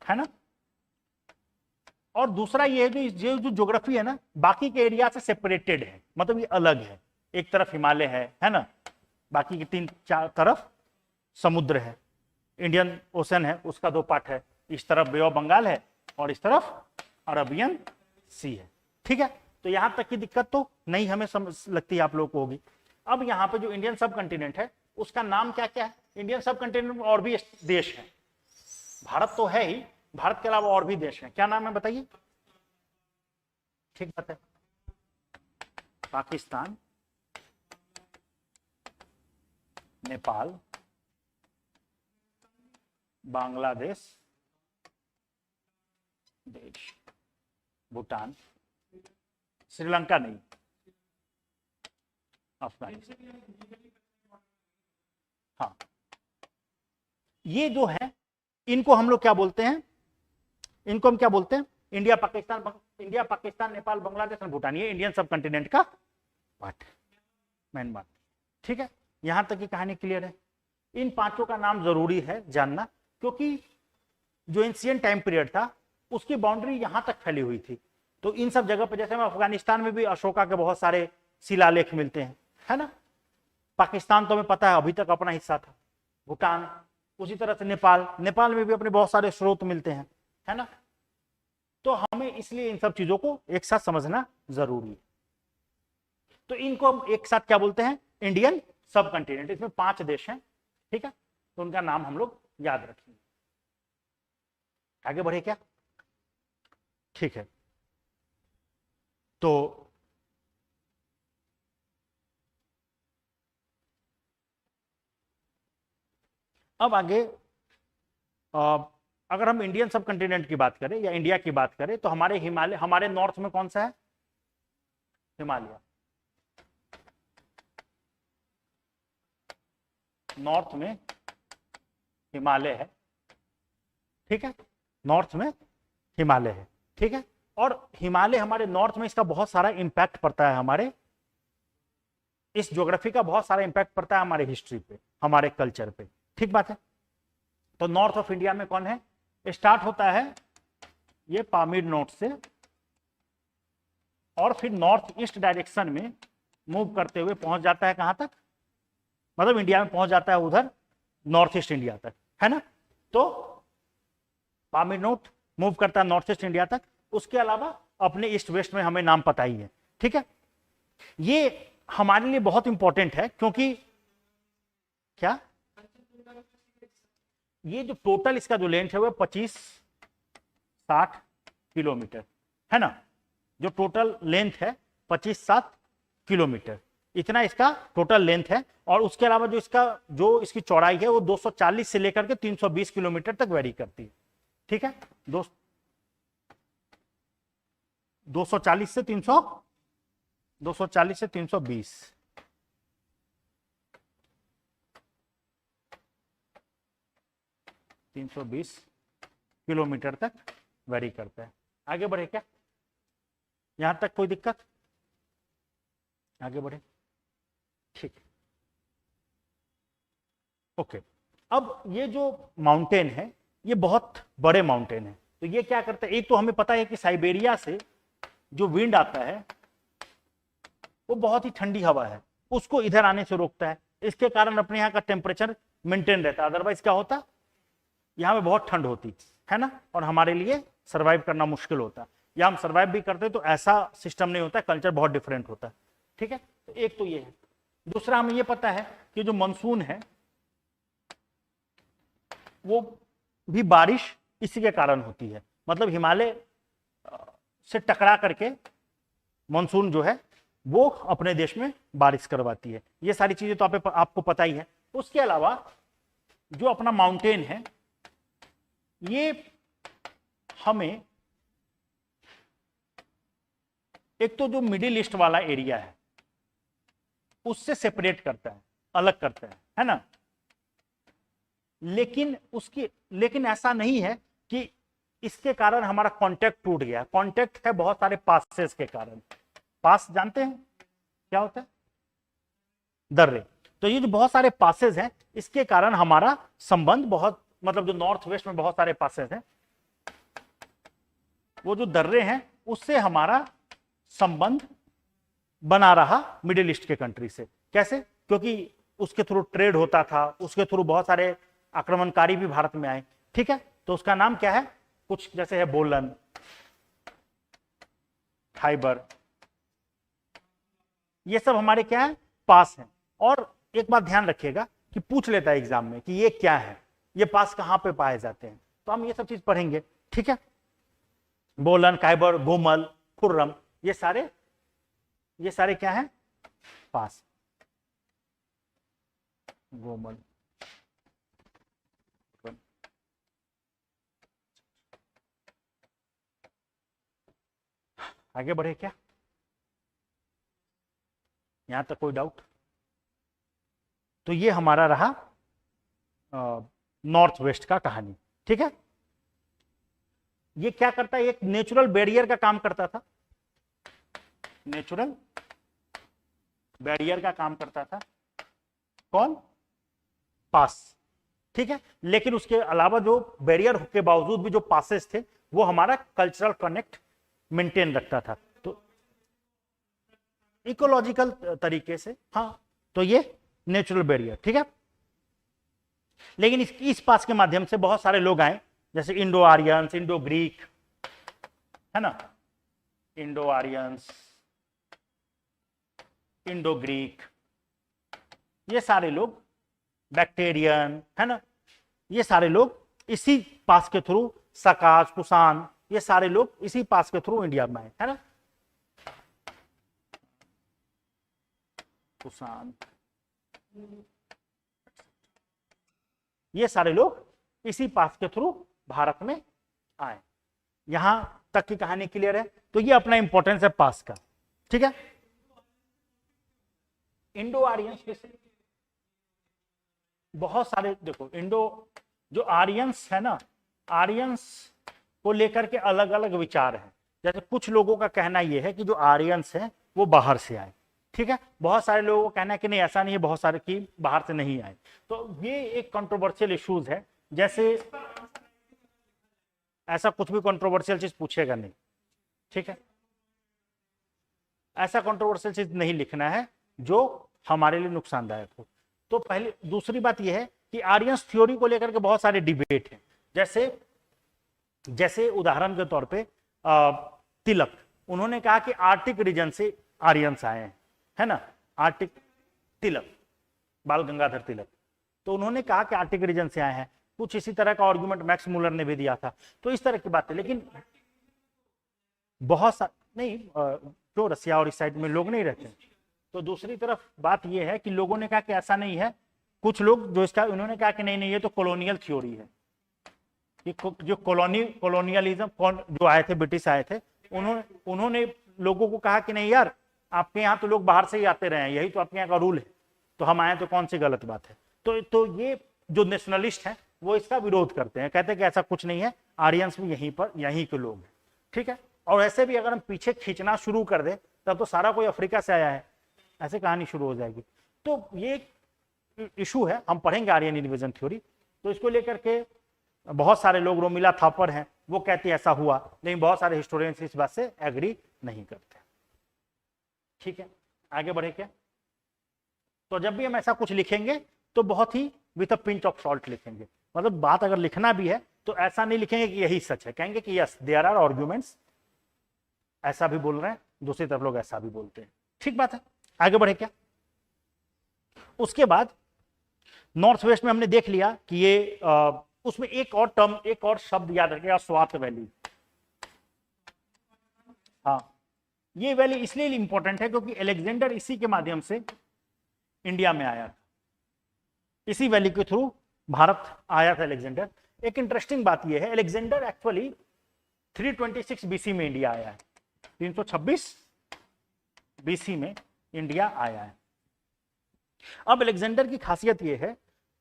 है ना। और दूसरा ये है जो ज्योग्राफी है ना बाकी के एरिया से सेपरेटेड है, मतलब ये अलग है। एक तरफ हिमालय है ना, बाकी के 3-4 तरफ समुद्र है, इंडियन ओशन है उसका 2 पार्ट है, इस तरफ बे ऑफ बंगाल है और इस तरफ अरबियन सी है। ठीक है, तो यहां तक की दिक्कत तो नहीं हमें समझ लगती है आप लोगों को होगी। अब यहाँ पे जो इंडियन सब कंटिनेंट है उसका नाम क्या क्या है? इंडियन सब कंटिनेंट में और भी देश है, भारत तो है ही, भारत के अलावा और भी देश हैं, क्या नाम है बताइए? ठीक बात है, पाकिस्तान, नेपाल, बांग्लादेश देश, भूटान, श्रीलंका नहीं, अफगानिस्तान। हाँ, ये जो है इनको हम लोग क्या बोलते हैं, इनको हम क्या बोलते हैं? इंडिया पाकिस्तान नेपाल बांग्लादेश और भूटान, ये इंडियन सब कंटिनेंट का पार्ट है, मेन बात। ठीक है, यहां तक की कहानी क्लियर है। इन 5 का नाम जरूरी है जानना, क्योंकि जो एंशिएंट टाइम पीरियड था उसकी बाउंड्री यहां तक फैली हुई थी। तो इन सब जगह पर, जैसे में अफगानिस्तान में भी अशोका के बहुत सारे शिलालेख मिलते हैं, है ना। पाकिस्तान तो हमें पता है अभी तक अपना हिस्सा था, भूटान, उसी तरह से नेपाल में भी अपने बहुत सारे स्रोत मिलते हैं, है ना। तो हमें इसलिए इन सब चीजों को एक साथ समझना जरूरी है। तो इनको हम एक साथ क्या बोलते हैं? इंडियन सब कंटिनेंट। इसमें 5 देश हैं, ठीक है, तो उनका नाम हम लोग याद रखेंगे। आगे बढ़े क्या? ठीक है, तो अब आगे अगर हम इंडियन सब कंटिनेंट की बात करें या इंडिया की बात करें तो हमारे हिमालय, हमारे नॉर्थ में कौन सा है? हिमालय। नॉर्थ में हिमालय है, ठीक है, नॉर्थ में हिमालय है, ठीक है। और हिमालय हमारे नॉर्थ में, इसका बहुत सारा इंपैक्ट पड़ता है, हमारे इस ज्योग्राफी का बहुत सारा इंपैक्ट पड़ता है हमारे हिस्ट्री पे, हमारे कल्चर पे, ठीक बात है। तो नॉर्थ ऑफ इंडिया में कौन है? स्टार्ट होता है ये पामीर नोट से और फिर नॉर्थ ईस्ट डायरेक्शन में मूव करते हुए पहुंच जाता है कहां तक? मतलब इंडिया में पहुंच जाता है उधर नॉर्थ ईस्ट इंडिया तक, है ना। तो पामीर नोट मूव करता है नॉर्थ ईस्ट इंडिया तक। उसके अलावा अपने ईस्ट वेस्ट में हमें नाम पता ही है, ठीक है। ये हमारे लिए बहुत इंपॉर्टेंट है, क्योंकि क्या ये जो टोटल इसका जो लेंथ है वो 25-60 किलोमीटर, है ना। जो टोटल लेंथ है 25-60 किलोमीटर, इतना इसका टोटल लेंथ है। और उसके अलावा जो इसकी चौड़ाई है वो 240 से लेकर के 320 किलोमीटर तक वेरी करती है, ठीक है दोस्त। 240 से 300, 240 से 320, 320 किलोमीटर तक वेरी करता है। आगे बढ़े क्या, यहां तक कोई दिक्कत? आगे बढ़े, ठीक है, ओके। अब ये जो माउंटेन है ये बहुत बड़े माउंटेन है, तो ये क्या करता है, एक तो हमें पता है कि साइबेरिया से जो विंड आता है वो बहुत ही ठंडी हवा है, उसको इधर आने से रोकता है, इसके कारण अपने यहाँ का टेम्परेचर मेंटेन रहता है। अदरवाइज क्या होता, यहाँ पे बहुत ठंड होती है ना, और हमारे लिए सर्वाइव करना मुश्किल होता है, या हम सर्वाइव भी करते तो ऐसा सिस्टम नहीं होता, कल्चर बहुत डिफरेंट होता है, ठीक है। तो एक तो ये है। दूसरा हमें ये पता है कि जो मानसून है वो भी बारिश इसी के कारण होती है, मतलब हिमालय से टकरा करके मानसून जो है वो अपने देश में बारिश करवाती है। ये सारी चीजें तो आपको पता ही है। उसके अलावा जो अपना माउंटेन है ये हमें एक तो जो मिडिल ईस्ट वाला एरिया है उससे सेपरेट करता है, अलग करता है ना। लेकिन ऐसा नहीं है कि इसके कारण हमारा कांटेक्ट टूट गया। कांटेक्ट है बहुत सारे पासेस के कारण। पास जानते हैं क्या होता है? दर्रे। तो ये जो बहुत सारे पासेस हैं इसके कारण हमारा संबंध बहुत, मतलब जो नॉर्थ वेस्ट में बहुत सारे पासेस हैं, वो जो दर्रे हैं उससे हमारा संबंध बना रहा मिडिल ईस्ट के कंट्री से। कैसे? क्योंकि उसके थ्रू ट्रेड होता था, उसके थ्रू बहुत सारे आक्रमणकारी भी भारत में आए, ठीक है। तो उसका नाम क्या है? कुछ जैसे है बोलन, खाइबर, ये सब हमारे क्या है? पास हैं। और एक बात ध्यान रखिएगा कि पूछ लेता है एग्जाम में कि ये क्या है, ये पास कहां पे पाए जाते हैं, तो हम ये सब चीज पढ़ेंगे, ठीक है। बोलन, खाइबर, गोमल, खुर्रम, ये सारे क्या हैं? पास। गोमल, आगे बढ़े क्या? यहां तक कोई डाउट? तो ये हमारा रहा नॉर्थ वेस्ट का कहानी, ठीक है। ये क्या करता है? एक नेचुरल बैरियर का काम करता था, नेचुरल बैरियर का काम करता था। कौन? पास, ठीक है। लेकिन उसके अलावा जो बैरियर के बावजूद भी जो पासेस थे वो हमारा कल्चरल कनेक्ट मेंटेन रखता था, तो इकोलॉजिकल तरीके से, हाँ। तो ये नेचुरल बैरियर, ठीक है। लेकिन इस पास के माध्यम से बहुत सारे लोग आए, जैसे इंडो आर्यंस, इंडो ग्रीक, है ना, इंडो आर्यंस, इंडो ग्रीक, ये सारे लोग, बैक्टेरियन, है ना, ये सारे लोग इसी पास के थ्रू, सकाज, कुषाण, ये सारे लोग इसी पास के थ्रू इंडिया में आए, है ना। कुषाण, ये सारे लोग इसी पास के थ्रू भारत में आए। यहां तक की कहानी क्लियर है। तो ये अपना इंपॉर्टेंस है पास का, ठीक है। इंडो आर्यंस में बहुत सारे, देखो इंडो जो आर्यंस है ना, आर्यंस को लेकर के अलग अलग विचार हैं। जैसे कुछ लोगों का कहना यह है कि जो आर्यंस हैं वो बाहर से आए, ठीक है। बहुत सारे लोगों का कहना है कि नहीं, ऐसा नहीं है, बहुत सारे की बाहर से नहीं आए। तो ये एक कंट्रोवर्शियल इश्यूज है। जैसे ऐसा कुछ भी कंट्रोवर्शियल चीज पूछेगा नहीं, ठीक है। ऐसा कंट्रोवर्शियल चीज नहीं लिखना है जो हमारे लिए नुकसानदायक हो। तो पहले, दूसरी बात यह है कि आर्यंस थ्योरी को लेकर के बहुत सारे डिबेट हैं। जैसे उदाहरण के तौर पे तिलक, उन्होंने कहा कि आर्टिक रीजन से आर्यंस आए हैं, है ना। आर्टिक, तिलक, बाल गंगाधर तिलक, तो उन्होंने कहा कि आर्टिक रीजन से आए हैं। कुछ इसी तरह का आर्गुमेंट मैक्स मूलर ने भी दिया था। तो इस तरह की बात है। लेकिन बहुत सा नहीं, जो रसिया और इस साइड में लोग नहीं रहते। तो दूसरी तरफ बात यह है कि लोगों ने कहा कि ऐसा नहीं है। कुछ लोग जो इसका, उन्होंने कहा कि नहीं, ये तो कॉलोनियल थ्योरी है, जो कोलोनियलिज्म जो आए थे, ब्रिटिश आए थे, उन्होंने लोगों को कहा कि नहीं यार, आपके यहाँ तो लोग बाहर से ही आते रहे हैं, यही तो आपके यहाँ का रूल है, तो हम आए तो कौन सी गलत बात है। तो ये जो नेशनलिस्ट हैं वो इसका विरोध करते हैं, कहते हैं कि ऐसा कुछ नहीं है, आर्यंस भी यहीं के लोग हैं, ठीक है। और ऐसे भी अगर हम पीछे खींचना शुरू कर दे तब तो सारा कोई अफ्रीका से आया है, ऐसे कहानी शुरू हो जाएगी। तो ये इशू है, हम पढ़ेंगे आर्यन इन्वेजन थ्योरी, तो इसको लेकर के बहुत सारे लोग, रोमिला थापर हैं, वो कहती है ऐसा हुआ, लेकिन बहुत सारे हिस्टोरियंस इस बात से एग्री नहीं करते, ठीक है। आगे बढ़े क्या? तो जब भी हम ऐसा कुछ लिखेंगे तो बहुत ही with a pinch of salt लिखेंगे, मतलब बात अगर लिखना भी है तो ऐसा नहीं लिखेंगे कि यही सच है, कहेंगे कि यस देयर आर आर्ग्यूमेंट्स, ऐसा भी बोल रहे हैं, दूसरी तरफ लोग ऐसा भी बोलते हैं, ठीक बात है। आगे बढ़े क्या? उसके बाद नॉर्थ वेस्ट में हमने देख लिया कि ये उसमें एक और टर्म, एक और शब्द याद रखिएगा, स्वात वैली। हाँ, ये वैली इसलिए इंपॉर्टेंट है क्योंकि अलेक्जेंडर इसी के माध्यम से इंडिया में आया था, इसी वैली के थ्रू भारत आया था अलेक्जेंडर। एक इंटरेस्टिंग बात यह है, अलेक्जेंडर एक्चुअली 326 बीसी में इंडिया आया है, 326 बीसी में इंडिया आया है। अब अलेक्जेंडर की खासियत यह है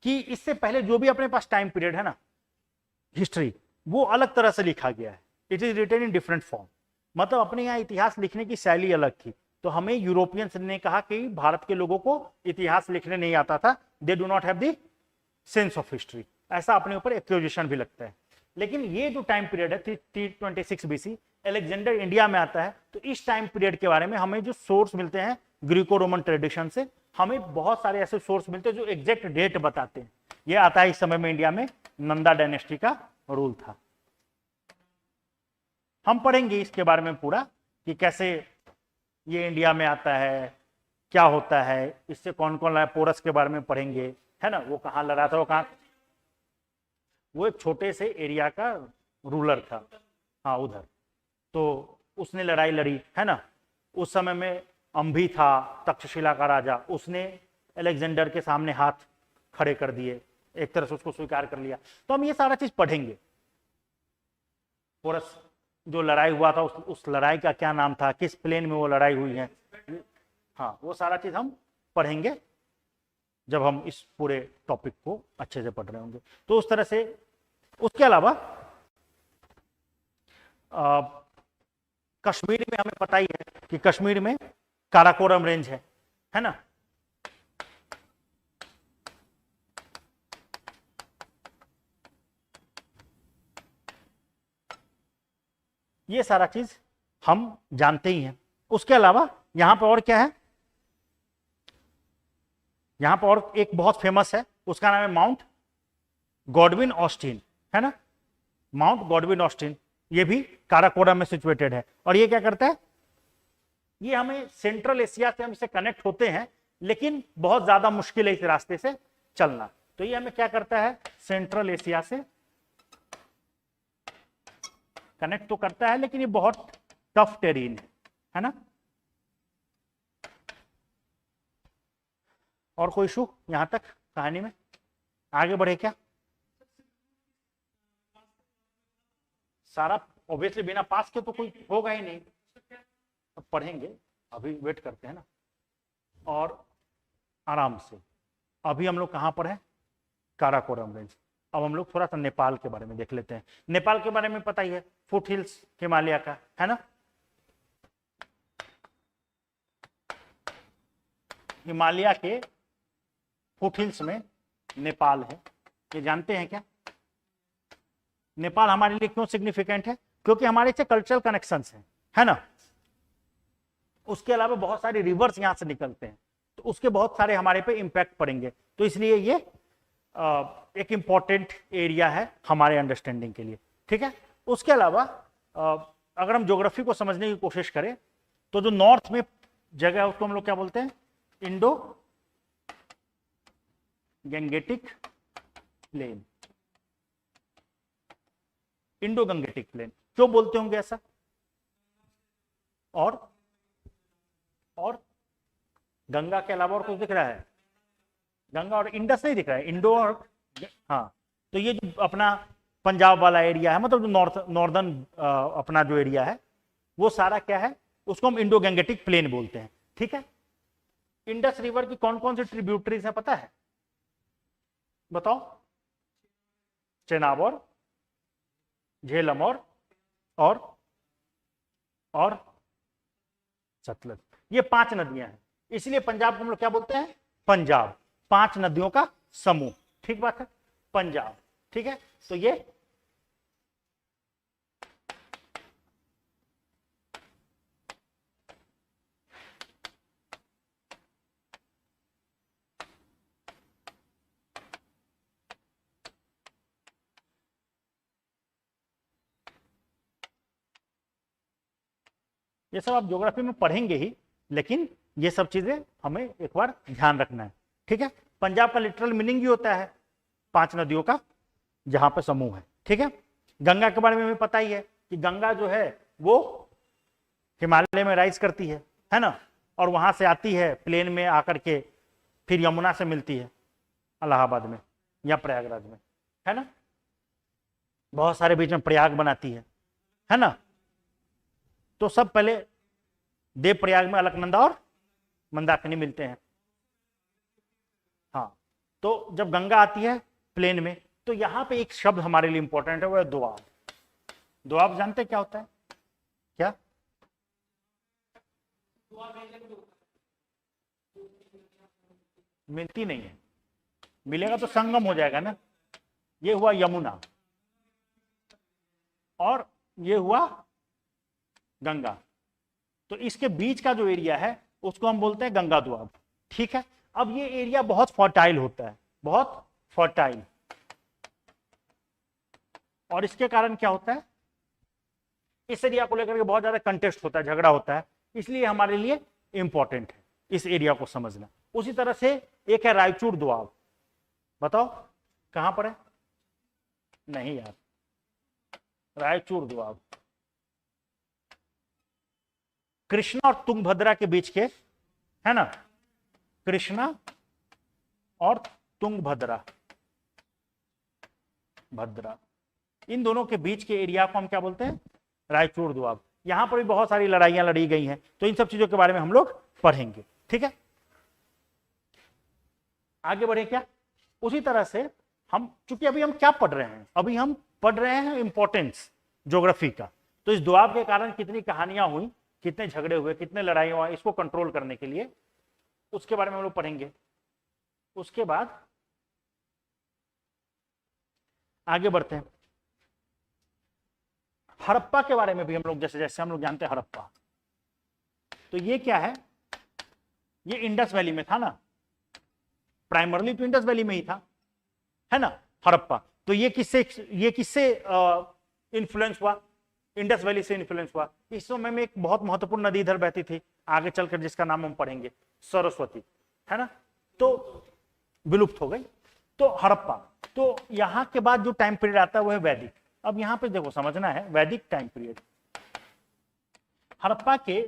कि इससे पहले जो भी अपने पास टाइम पीरियड है ना, हिस्ट्री, वो अलग तरह से लिखा गया है, it is written in different form, मतलब अपने यहाँ इतिहास लिखने की शैली अलग थी। तो हमें यूरोपियंस ने कहा कि भारत के लोगों को इतिहास लिखने नहीं आता था, they do not have the sense of history, ऐसा अपने ऊपर एक्यूजेशन भी लगता है। लेकिन ये जो टाइम पीरियड है 326 बीसी, अलेक्जेंडर इंडिया में आता है, तो इस टाइम पीरियड के बारे में हमें जो सोर्स मिलते हैं ग्रीको रोमन ट्रेडिशन से, हमें बहुत सारे ऐसे सोर्स मिलते हैं जो एग्जैक्ट डेट बताते हैं। ये आता है इस समय में इंडिया में नंदा डायनेस्टी का रूल था। हम पढ़ेंगे इसके बारे में पूरा कि कैसे ये इंडिया में आता है, क्या होता है, इससे कौन कौन लड़ा, पोरस के बारे में पढ़ेंगे, है ना, वो कहाँ लड़ा था, वो एक छोटे से एरिया का रूलर था, हाँ उधर, तो उसने लड़ाई लड़ी, है ना। उस समय में अंभी था तक्षशिला का राजा, उसने अलेक्जेंडर के सामने हाथ खड़े कर दिए, एक तरह से उसको स्वीकार कर लिया। तो हम ये सारा चीज पढ़ेंगे, पोरस जो लड़ाई हुआ था उस लड़ाई का क्या नाम था, किस प्लेन में वो लड़ाई हुई है, हाँ वो सारा चीज हम पढ़ेंगे जब हम इस पूरे टॉपिक को अच्छे से पढ़ रहे होंगे। तो उस तरह से, उसके अलावा कश्मीर में हमें पता ही है कि कश्मीर में काराकोरम रेंज है ना, ये सारा चीज हम जानते ही हैं। उसके अलावा यहां पर और क्या है, यहां पर और एक बहुत फेमस है, उसका नाम है माउंट गॉडविन ऑस्टिन, है ना, माउंट गॉडविन ऑस्टिन, ये भी काराकोरम में सिचुएटेड है। और ये क्या करता है, ये हमें सेंट्रल एशिया से हम इससे कनेक्ट होते हैं, लेकिन बहुत ज्यादा मुश्किल है इस रास्ते से चलना। तो ये हमें क्या करता है, सेंट्रल एशिया से कनेक्ट तो करता है, लेकिन ये बहुत टफ टेरेन है ना। और कोई इशू यहां तक कहानी में? आगे बढ़े क्या? सारा ऑब्वियसली बिना पास के तो कोई होगा ही नहीं, अब पढ़ेंगे, अभी वेट करते हैं ना, और आराम से। अभी हम लोग कहां पर हैं, काराकोरम रेंज। अब हम लोग थोड़ा सा नेपाल के बारे में देख लेते हैं। नेपाल के बारे में पता ही है, फुट हिल्स हिमालय का, है ना, हिमालय के फुट हिल्स में नेपाल है, ये जानते हैं क्या? नेपाल हमारे लिए क्यों सिग्निफिकेंट है? क्योंकि हमारे से कल्चरल कनेक्शंस हैं, है ना। उसके अलावा बहुत सारे रिवर्स यहां से निकलते हैं, तो उसके बहुत सारे हमारे पे इंपैक्ट पड़ेंगे, तो इसलिए ये एक इंपॉर्टेंट एरिया है हमारे अंडरस्टैंडिंग के लिए, ठीक है। उसके अलावा अगर हम ज्योग्राफी को समझने की कोशिश करें तो जो नॉर्थ में जगह है उसको हम लोग क्या बोलते हैं, Indo Gangetic plain, Indo Gangetic plain क्यों बोलते होंगे ऐसा? और गंगा के अलावा और कुछ दिख रहा है? गंगा और इंडस नहीं दिख रहा है, इंडो और, हाँ, तो ये जो अपना पंजाब वाला एरिया है, मतलब जो नॉर्दर्न अपना जो एरिया है, वो सारा क्या है, उसको हम इंडो गंगेटिक प्लेन बोलते हैं। ठीक है, इंडस रिवर की कौन कौन सी ट्रिब्यूटरीज है पता है, बताओ? चेनाब और झेलम और सतलज, ये 5 नदियां हैं। इसलिए पंजाब को हम लोग क्या बोलते हैं, पंजाब, 5 नदियों का समूह। ठीक बात है, पंजाब। ठीक है, तो ये सब आप ज्योग्राफी में पढ़ेंगे ही, लेकिन ये सब चीजें हमें एक बार ध्यान रखना है। ठीक है, पंजाब का लिटरल मीनिंग भी होता है 5 नदियों का जहां पे समूह है। ठीक है, गंगा के बारे में हमें पता ही है कि गंगा जो है वो हिमालय में राइज करती है ना, और वहां से आती है प्लेन में आकर के, फिर यमुना से मिलती है इलाहाबाद में या प्रयागराज में, है ना, बहुत सारे बीच में प्रयाग बनाती है ना। तो सब पहले देव प्रयाग में अलकनंदा और मंदाकिनी मिलते हैं। हाँ, तो जब गंगा आती है प्लेन में, तो यहां पे एक शब्द हमारे लिए इंपॉर्टेंट है, वो है दोआब। दोआब जानते हैं क्या होता है? क्या मिलती नहीं है, मिलेगा तो संगम हो जाएगा ना। ये हुआ यमुना और ये हुआ गंगा, तो इसके बीच का जो एरिया है उसको हम बोलते हैं गंगा दोआब। ठीक है, अब ये एरिया बहुत फर्टाइल होता है, बहुत फर्टाइल, और इसके कारण क्या होता है, इस एरिया को लेकर के बहुत ज्यादा कंटेस्ट होता है, झगड़ा होता है, इसलिए हमारे लिए इंपॉर्टेंट है इस एरिया को समझना। उसी तरह से एक है रायचूर दोआब, बताओ कहां पर है? नहीं यार, रायचूर दोआब कृष्णा और तुंगभद्रा के बीच के, है ना, कृष्णा और तुंगभद्रा, भद्रा, इन दोनों के बीच के एरिया को हम क्या बोलते हैं? रायचूर दोआब। यहां पर भी बहुत सारी लड़ाइयां लड़ी गई हैं, तो इन सब चीजों के बारे में हम लोग पढ़ेंगे। ठीक है, आगे बढ़े क्या? उसी तरह से हम, चूंकि अभी हम क्या पढ़ रहे हैं, अभी हम पढ़ रहे हैं इंपॉर्टेंस ज्योग्राफी का, तो इस दोआब के कारण कितनी कहानियां हुई, कितने झगड़े हुए, कितने लड़ाई हुआ, इसको कंट्रोल करने के लिए, उसके बारे में हम लोग पढ़ेंगे। उसके बाद आगे बढ़ते हैं, हड़प्पा के बारे में भी हम लोग, जैसे जैसे हम लोग जानते हैं हड़प्पा, तो ये क्या है, ये इंडस वैली में था ना, प्राइमरली तो इंडस वैली में ही था, है ना, हड़प्पा। तो ये किससे इन्फ्लुएंस हुआ? इंडस वैली से इन्फ्लुएंस हुआ। इस समय में एक बहुत महत्वपूर्ण नदी इधर बहती थी आगे चलकर, जिसका नाम हम पढ़ेंगे, सरस्वती, है ना, तो विलुप्त हो गई। तो हड़प्पा, तो यहां के बाद जो टाइम पीरियड आता है वो है वैदिक। अब यहां पे देखो समझना है, वैदिक टाइम पीरियड, हड़प्पा के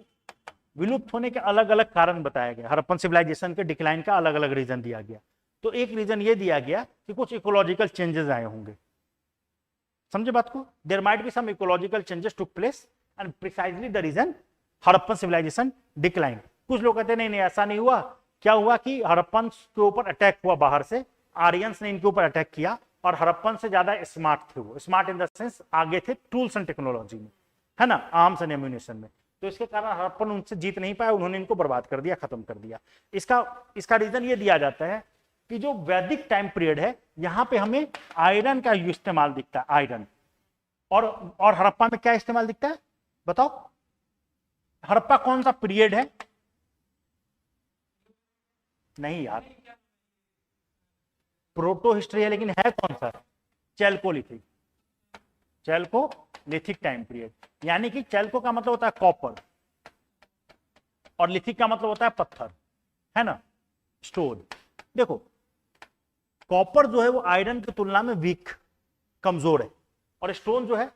विलुप्त होने के अलग अलग कारण बताया गया, हड़प्पन सिविलाइजेशन के डिक्लाइन का अलग अलग रीजन दिया गया। तो एक रीजन ये दिया गया कि कुछ इकोलॉजिकल चेंजेस आए होंगे, समझे बात को, there might be some ecological changes took place and precisely the reason Harappan civilization decline. कुछ लोग कहते हैं नहीं नहीं ऐसा नहीं हुआ, क्या हुआ कि हड़प्पन के ऊपर अटैक हुआ बाहर से, आर्यंस ने इनके ऊपर अटैक किया, और हड़प्पन से ज्यादा स्मार्ट थे वो, स्मार्ट इन द सेंस आगे थे टूल्स एंड टेक्नोलॉजी में, है ना, आर्म्स एंड एम्यूनिशन में। तो इसके कारण हड़प्पन उनसे जीत नहीं पाया, उन्होंने इनको बर्बाद कर दिया, खत्म कर दिया। इसका रीजन ये दिया जाता है कि जो वैदिक टाइम पीरियड है, यहां पे हमें आयरन का इस्तेमाल दिखता है, आयरन, और हड़प्पा में क्या इस्तेमाल दिखता है बताओ? हड़प्पा कौन सा पीरियड है? नहीं यार, प्रोटो हिस्ट्री है, लेकिन है कौन सा? Chalcolithic, Chalcolithic time period. यानी कि चैल्को का मतलब होता है कॉपर, और लिथिक का मतलब होता है पत्थर, है ना, स्टोन। देखो कॉपर जो है वो आयरन की तुलना में वीक, कमजोर है, और स्टोन जो है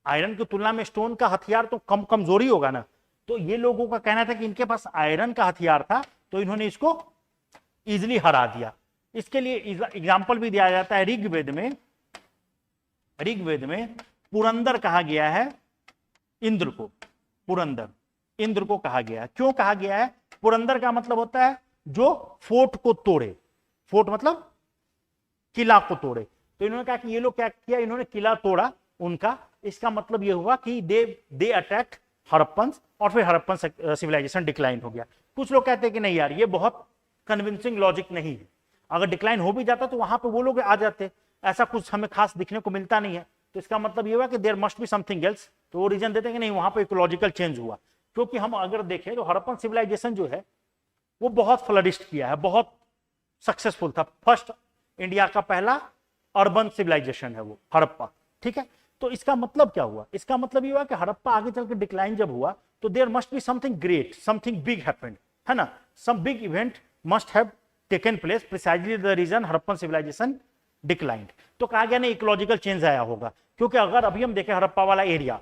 आयरन की तुलना में, स्टोन का हथियार तो कमजोरी होगा ना। तो ये लोगों का कहना था कि इनके पास आयरन का हथियार था, तो इन्होंने इसको इजिली हरा दिया। इसके लिए एग्जाम्पल भी दिया जाता है, ऋग्वेद में पुरंदर कहा गया है इंद्र को, पुरंदर, इंद्र को कहा गया है। क्यों कहा गया है? पुरंदर का मतलब होता है जो फोर्ट को तोड़े, फोर्ट मतलब किला को तोड़े। तो इन्होंने कहा कि ये लोग क्या किया, इन्होंने किला तोड़ा उनका। इसका मतलब ये हुआ कि दे अटैक्ट हड़प्पन, और फिर हड़प्पन सिविलाइजेशन डिक्लाइन हो गया। कुछ लोग कहते हैं कि नहीं यार, ये बहुत कन्विंसिंग लॉजिक नहीं है, अगर डिक्लाइन हो भी जाता तो वहां पे वो लोग आ जाते, ऐसा कुछ हमें खास दिखने को मिलता नहीं है। तो इसका मतलब ये हुआ कि there must be something else. तो वो रीजन देते हैं कि नहीं, वहां पे इकोलॉजिकल चेंज हुआ। क्योंकि हम अगर देखें तो हड़प्पन सिविलाइजेशन जो है वो बहुत फ्लरिश्ड किया है, बहुत सक्सेसफुल था। फर्स्ट इंडिया का पहला अर्बन सिविलाइजेशन है वो हड़प्पा, ठीक है। तो इसका मतलब क्या हुआ? इसका मतलब ये हुआ कि हड़प्पा आगे चल के डिक्लाइन जब हुआ तो there must be something great, something big happened, है ना, some big event must have taken place, precisely the reason Harappan civilization declined. तो कहा गया ना इकोलॉजिकल चेंज आया होगा, क्योंकि अगर अभी हम देखें हड़प्पा वाला एरिया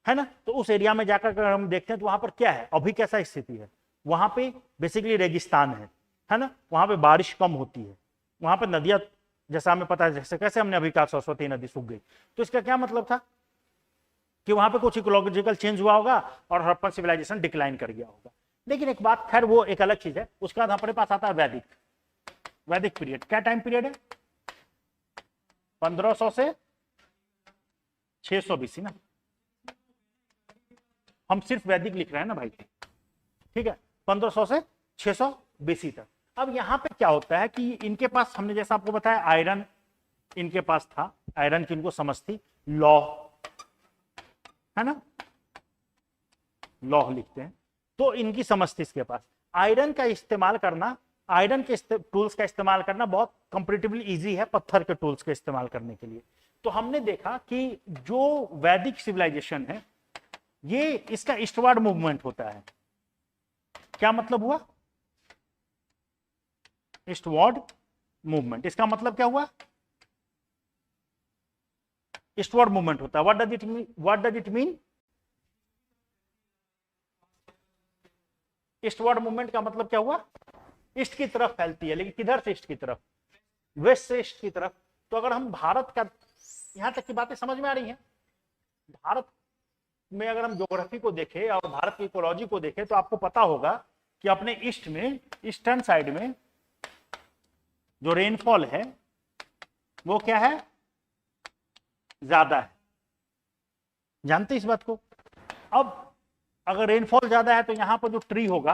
है ना, तो उस एरिया में जाकर अगर हम देखते हैं तो वहां पर क्या है, अभी कैसा स्थिति है, वहां पे बेसिकली रेगिस्तान है ना, वहां पे बारिश कम होती है, वहां पे नदियां, जैसा हमें पता है, जैसे कैसे हमने अभी कहा सरस्वती नदी सूख गई। तो इसका क्या मतलब था कि वहां पे कुछ इकोलॉजिकल चेंज हुआ होगा और हड़प्पन सिविलाइजेशन डिक्लाइन कर गया होगा। लेकिन एक बात, खैर वो एक अलग चीज है। उसके बाद हमारे पास आता है वैदिक पीरियड। क्या टाइम पीरियड है? 1500 से 600 बीसी ना, हम सिर्फ वैदिक लिख रहे हैं ना भाई, ठीक है, 1500 से 600 बीसी तक। अब यहां पे क्या होता है कि इनके पास, हमने जैसा आपको बताया, आयरन इनके पास था, आयरन की इनको समझ थी, लॉ है ना, लॉ लिखते हैं, तो इनकी समझ थी इसके पास। आयरन का इस्तेमाल करना, आयरन के टूल्स का इस्तेमाल करना बहुत कंपैरेटिवली इजी है पत्थर के टूल्स के इस्तेमाल करने के लिए। तो हमने देखा कि जो वैदिक सिविलाइजेशन है ये, इसका ईस्टवर्ड मूवमेंट होता है। क्या मतलब हुआ? ईस्टवर्ड मूवमेंट, इसका मतलब क्या हुआ? ईस्टवर्ड मूवमेंट होता है। What does it mean? What does it mean? Eastward movement का मतलब क्या हुआ? ईस्ट की तरफ फैलती है, लेकिन किधर से ईस्ट की तरफ? वेस्ट से ईस्ट की तरफ। तो अगर हम भारत का, यहां तक की बातें समझ में आ रही हैं? भारत में अगर हम ज्योग्राफी को देखें और भारत की इकोलॉजी को देखें तो आपको पता होगा कि अपने ईस्ट में, ईस्टर्न साइड में जो रेनफॉल है वो क्या है? ज्यादा है। जानते इस बात को? अब अगर रेनफॉल ज्यादा है तो यहां पर जो ट्री होगा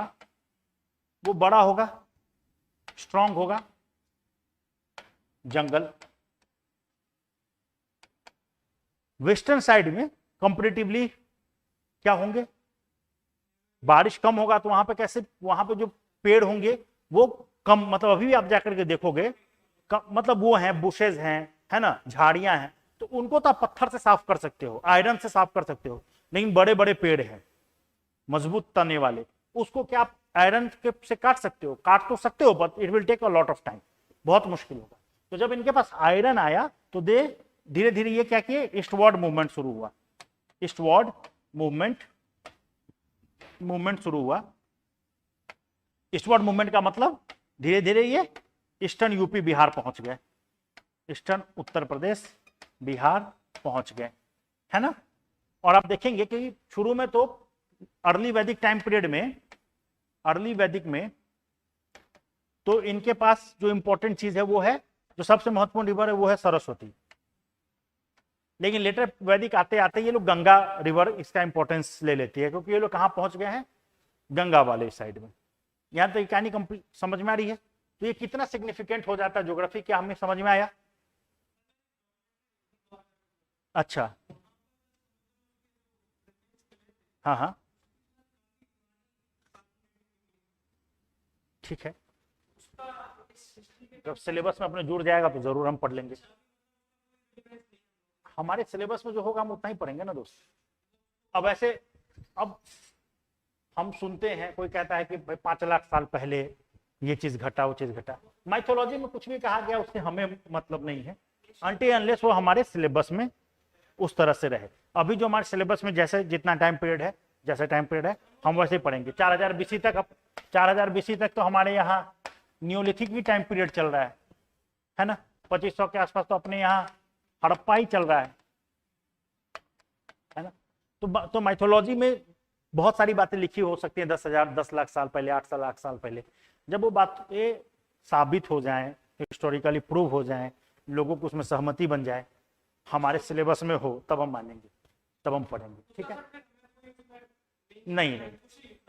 वो बड़ा होगा, स्ट्रांग होगा, जंगल। वेस्टर्न साइड में कंपैरेटिवली क्या होंगे? बारिश कम होगा, तो वहां पे कैसे, वहां पे जो पेड़ होंगे वो कम, मतलब अभी भी आप जाकर के देखोगे मतलब वो हैं, बुशेज हैं, है ना, झाड़ियां हैं, तो उनको तो आप पत्थर से साफ कर सकते हो, आयरन से साफ कर सकते हो। लेकिन बड़े बड़े पेड़ हैं मजबूत तने वाले, उसको क्या आप आयरन के से काट सकते हो? काट तो सकते हो, but it will take a lot of time, बहुत मुश्किल होगा। तो जब इनके पास आयरन आया तो धीरे धीरे ये क्या किए? ईस्टवर्ड मूवमेंट शुरू हुआ। ईस्टवर्ड मूवमेंट शुरू हुआ। ईस्टवर्ड मूवमेंट का मतलब धीरे धीरे ये ईस्टर्न यूपी बिहार पहुंच गए, ईस्टर्न उत्तर प्रदेश बिहार पहुंच गए, है ना। और आप देखेंगे कि शुरू में तो अर्ली वैदिक टाइम पीरियड में, अर्ली वैदिक में तो इनके पास जो इंपॉर्टेंट चीज है वो है, जो सबसे महत्वपूर्ण रिवर है वो है सरस्वती। लेकिन लेटर वैदिक आते आते ये लोग गंगा रिवर इसका इंपॉर्टेंस ले लेती है, क्योंकि ये लोग कहां पहुंच गए हैं? गंगा वाले साइड में। यहां तक कहानी कंप्लीट समझ में आ रही है? तो ये कितना सिग्निफिकेंट हो जाता है ज्योग्राफी, क्या हमें समझ में आया? अच्छा, हाँ हाँ, ठीक है, जब सिलेबस में अपने जुड़ जाएगा तो जरूर हम पढ़ लेंगे। हमारे सिलेबस में जो होगा हम उतना ही पढ़ेंगे ना दोस्त। अब ऐसे, अब हम सुनते हैं, कोई कहता है कि भाई 5 लाख साल पहले ये चीज घटा, वो चीज घटा। माइथोलॉजी में कुछ भी कहा गया उससे हमें मतलब नहीं है, अनटिल अनलेस वो हमारे सिलेबस में उस तरह से रहे। अभी जो हमारे सिलेबस में जैसे जितना टाइम पीरियड है, जैसे टाइम पीरियड है हम वैसे ही पढ़ेंगे। 4000 बीसी तक, अब 4000 बीसी तक तो हमारे यहाँ न्यूलिथिक भी टाइम पीरियड चल रहा है ना। 2500 के आसपास तो अपने यहाँ हड़प्पा ही चल रहा है ना। तो माइथोलॉजी में बहुत सारी बातें लिखी हो सकती हैं 10,000 10 लाख साल पहले, 8 लाख साल पहले। जब वो बात ये साबित हो जाए, हिस्टोरिकली प्रूव हो जाए, लोगों को उसमें सहमति बन जाए, हमारे सिलेबस में हो, तब हम मानेंगे, तब हम पढ़ेंगे। ठीक है, नहीं नहीं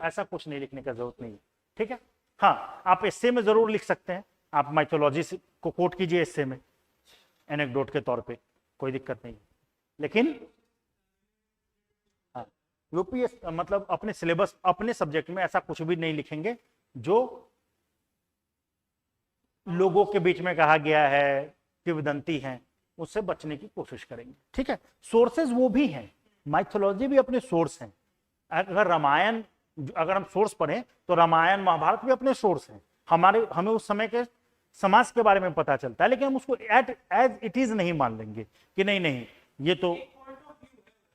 ऐसा कुछ नहीं लिखने का जरूरत नहीं है। ठीक है, हाँ आप एस्से में जरूर लिख सकते हैं, आप माइथोलॉजी को कोट कीजिए एस्से में एनेक्डोट के तौर पे, कोई दिक्कत नहीं। लेकिन हाँ, यूपीएस मतलब अपने सिलेबस, अपने सब्जेक्ट में ऐसा कुछ भी नहीं लिखेंगे जो लोगों के बीच में कहा गया है, किंवदंती है, उससे बचने की कोशिश करेंगे। ठीक है, सोर्सेज वो भी हैं, माइथोलॉजी भी अपने सोर्स हैं। अगर रामायण, अगर हम सोर्स पढ़ें तो रामायण महाभारत भी अपने सोर्स हैं। हमें उस समय के समाज के बारे में पता चलता है, लेकिन हम उसको एज इट इज नहीं मान लेंगे कि नहीं नहीं ये तो,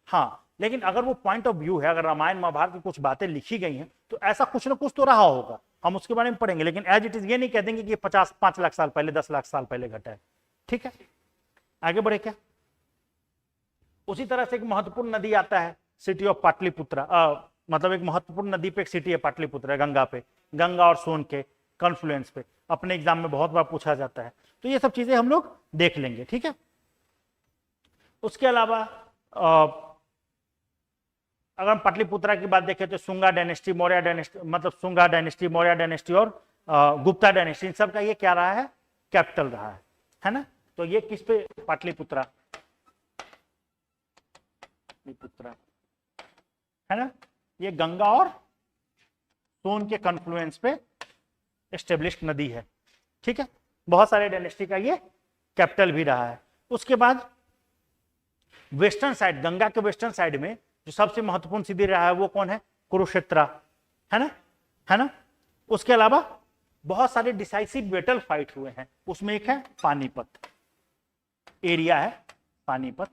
हाँ लेकिन अगर वो पॉइंट ऑफ व्यू है, अगर रामायण महाभारत की कुछ बातें लिखी गई हैं तो ऐसा कुछ ना कुछ तो रहा होगा, हम उसके बारे में पढ़ेंगे, लेकिन एज इट इज ये नहीं कह देंगे कि 5 लाख साल पहले, 10 लाख साल पहले घटा है। ठीक है, आगे बढ़े क्या। उसी तरह से एक महत्वपूर्ण नदी आता है, सिटी ऑफ पाटलिपुत्रा, मतलब एक महत्वपूर्ण नदी पे एक सिटी है पाटलिपुत्रा, गंगा पे, गंगा और सोन के कॉन्फ्लुएंस पे, अपने एग्जाम में बहुत बार पूछा जाता है। तो ये सब चीजें हम लोग देख लेंगे। ठीक है, उसके अलावा अगर हम पाटलिपुत्रा की बात देखें तो सुंगा डायनेस्टी, मौर्य डायनेस्टी, मतलब सुंगा डायनेस्टी, मौर्य डायनेस्टी और गुप्ता डायनेस्टी, इन सब का ये क्या रहा है, कैपिटल रहा है ना। तो ये किस पे, पाटलिपुत्रा, पुत्रा है ना, ये गंगा और सोन के कॉन्फ्लुएंस पे एस्टेब्लिश्ड नदी है। ठीक है, बहुत सारे डायनेस्टी का ये कैपिटल भी रहा है। उसके बाद वेस्टर्न साइड, गंगा के वेस्टर्न साइड में जो सबसे महत्वपूर्ण सिटी रहा है वो कौन है, कुरुक्षेत्र, है ना। उसके अलावा बहुत सारे डिसाइसिव बैटल फाइट हुए हैं, उसमें एक है पानीपत, एरिया है पानीपत,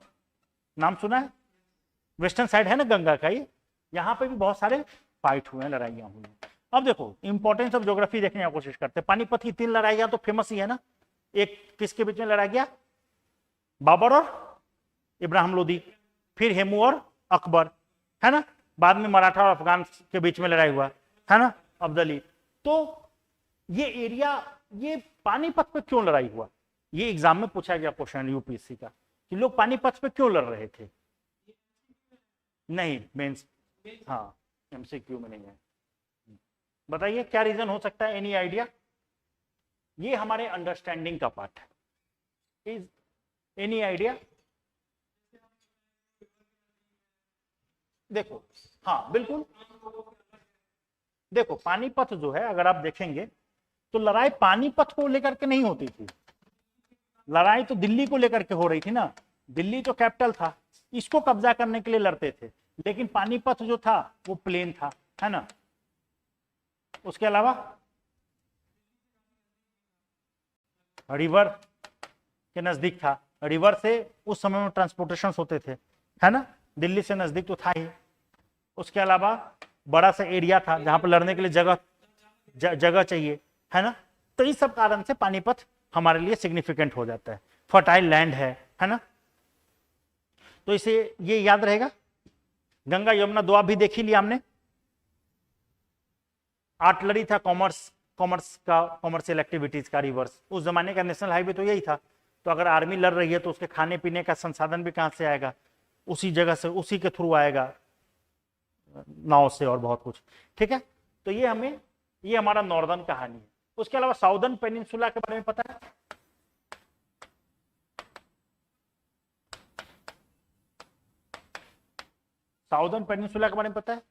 नाम सुना है, वेस्टर्न साइड है ना गंगा का, ये यहाँ पे भी बहुत सारे फाइट हुए हैं, लड़ाइयां हुई हैं। अब देखो इंपॉर्टेंस ऑफ ज्योग्राफी देखने की कोशिश करते हैं। पानीपत की 3 लड़ाइयां तो फेमस ही है ना, एक किसके बीच में लड़ा गया, बाबर और इब्राहिम लोदी, फिर हेमू और अकबर, है ना, बाद में मराठा और अफगान के बीच में लड़ाई हुआ, है ना, अब्दली। तो ये एरिया, ये पानीपत पे क्यों लड़ाई हुआ, ये एग्जाम में पूछा गया क्वेश्चन यूपीएससी का, कि लोग पानीपत पे क्यों लड़ रहे थे। नहीं मेंस, हाँ एमसीक्यू में नहीं है। बताइए क्या रीजन हो सकता है, एनी आइडिया। ये हमारे अंडरस्टैंडिंग का पार्ट है, इज एनी आइडिया। देखो हाँ बिल्कुल, देखो पानीपत जो है अगर आप देखेंगे तो लड़ाई पानीपत को लेकर के नहीं होती थी, लड़ाई तो दिल्ली को लेकर के हो रही थी ना, दिल्ली तो कैपिटल था, इसको कब्जा करने के लिए लड़ते थे, लेकिन पानीपत जो था वो प्लेन था, है ना। उसके अलावा रिवर के नजदीक था, रिवर से उस समय में ट्रांसपोर्टेशन होते थे, है ना, दिल्ली से नजदीक तो था ही। उसके अलावा बड़ा सा एरिया था जहां पर लड़ने के लिए जगह चाहिए, है ना। तो इस सब कारण से पानीपत हमारे लिए सिग्निफिकेंट हो जाता है, फर्टाइल लैंड है ना। तो इसे ये याद रहेगा। गंगा यमुना दोआब भी देख ही लिया हमने। आर्टिलरी था कॉमर्शियल एक्टिविटीज का रिवर्स, उस जमाने का नेशनल हाईवे तो यही था। तो अगर आर्मी लड़ रही है तो उसके खाने पीने का संसाधन भी कहां से आएगा, उसी जगह से, उसी के थ्रू आएगा, नाव से और बहुत कुछ। ठीक है, तो ये हमारा नॉर्दर्न कहानी है। उसके अलावा साउदर्न पेनिनसुला के बारे में पता है, साउदर्न पेनिनसुला के बारे में पता है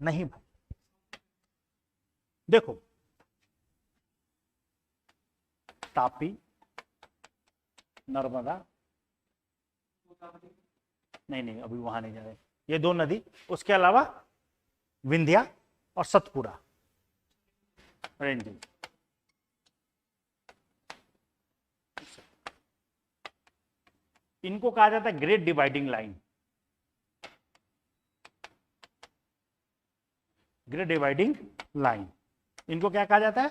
नहीं भाई। देखो तापी, नर्मदा, नहीं अभी वहां नहीं जा रहे, ये 2 नदी, उसके अलावा विंध्या और सतपुरा रेंजेस। इनको कहा जाता है great dividing line, great dividing line, इनको क्या कहा जाता है,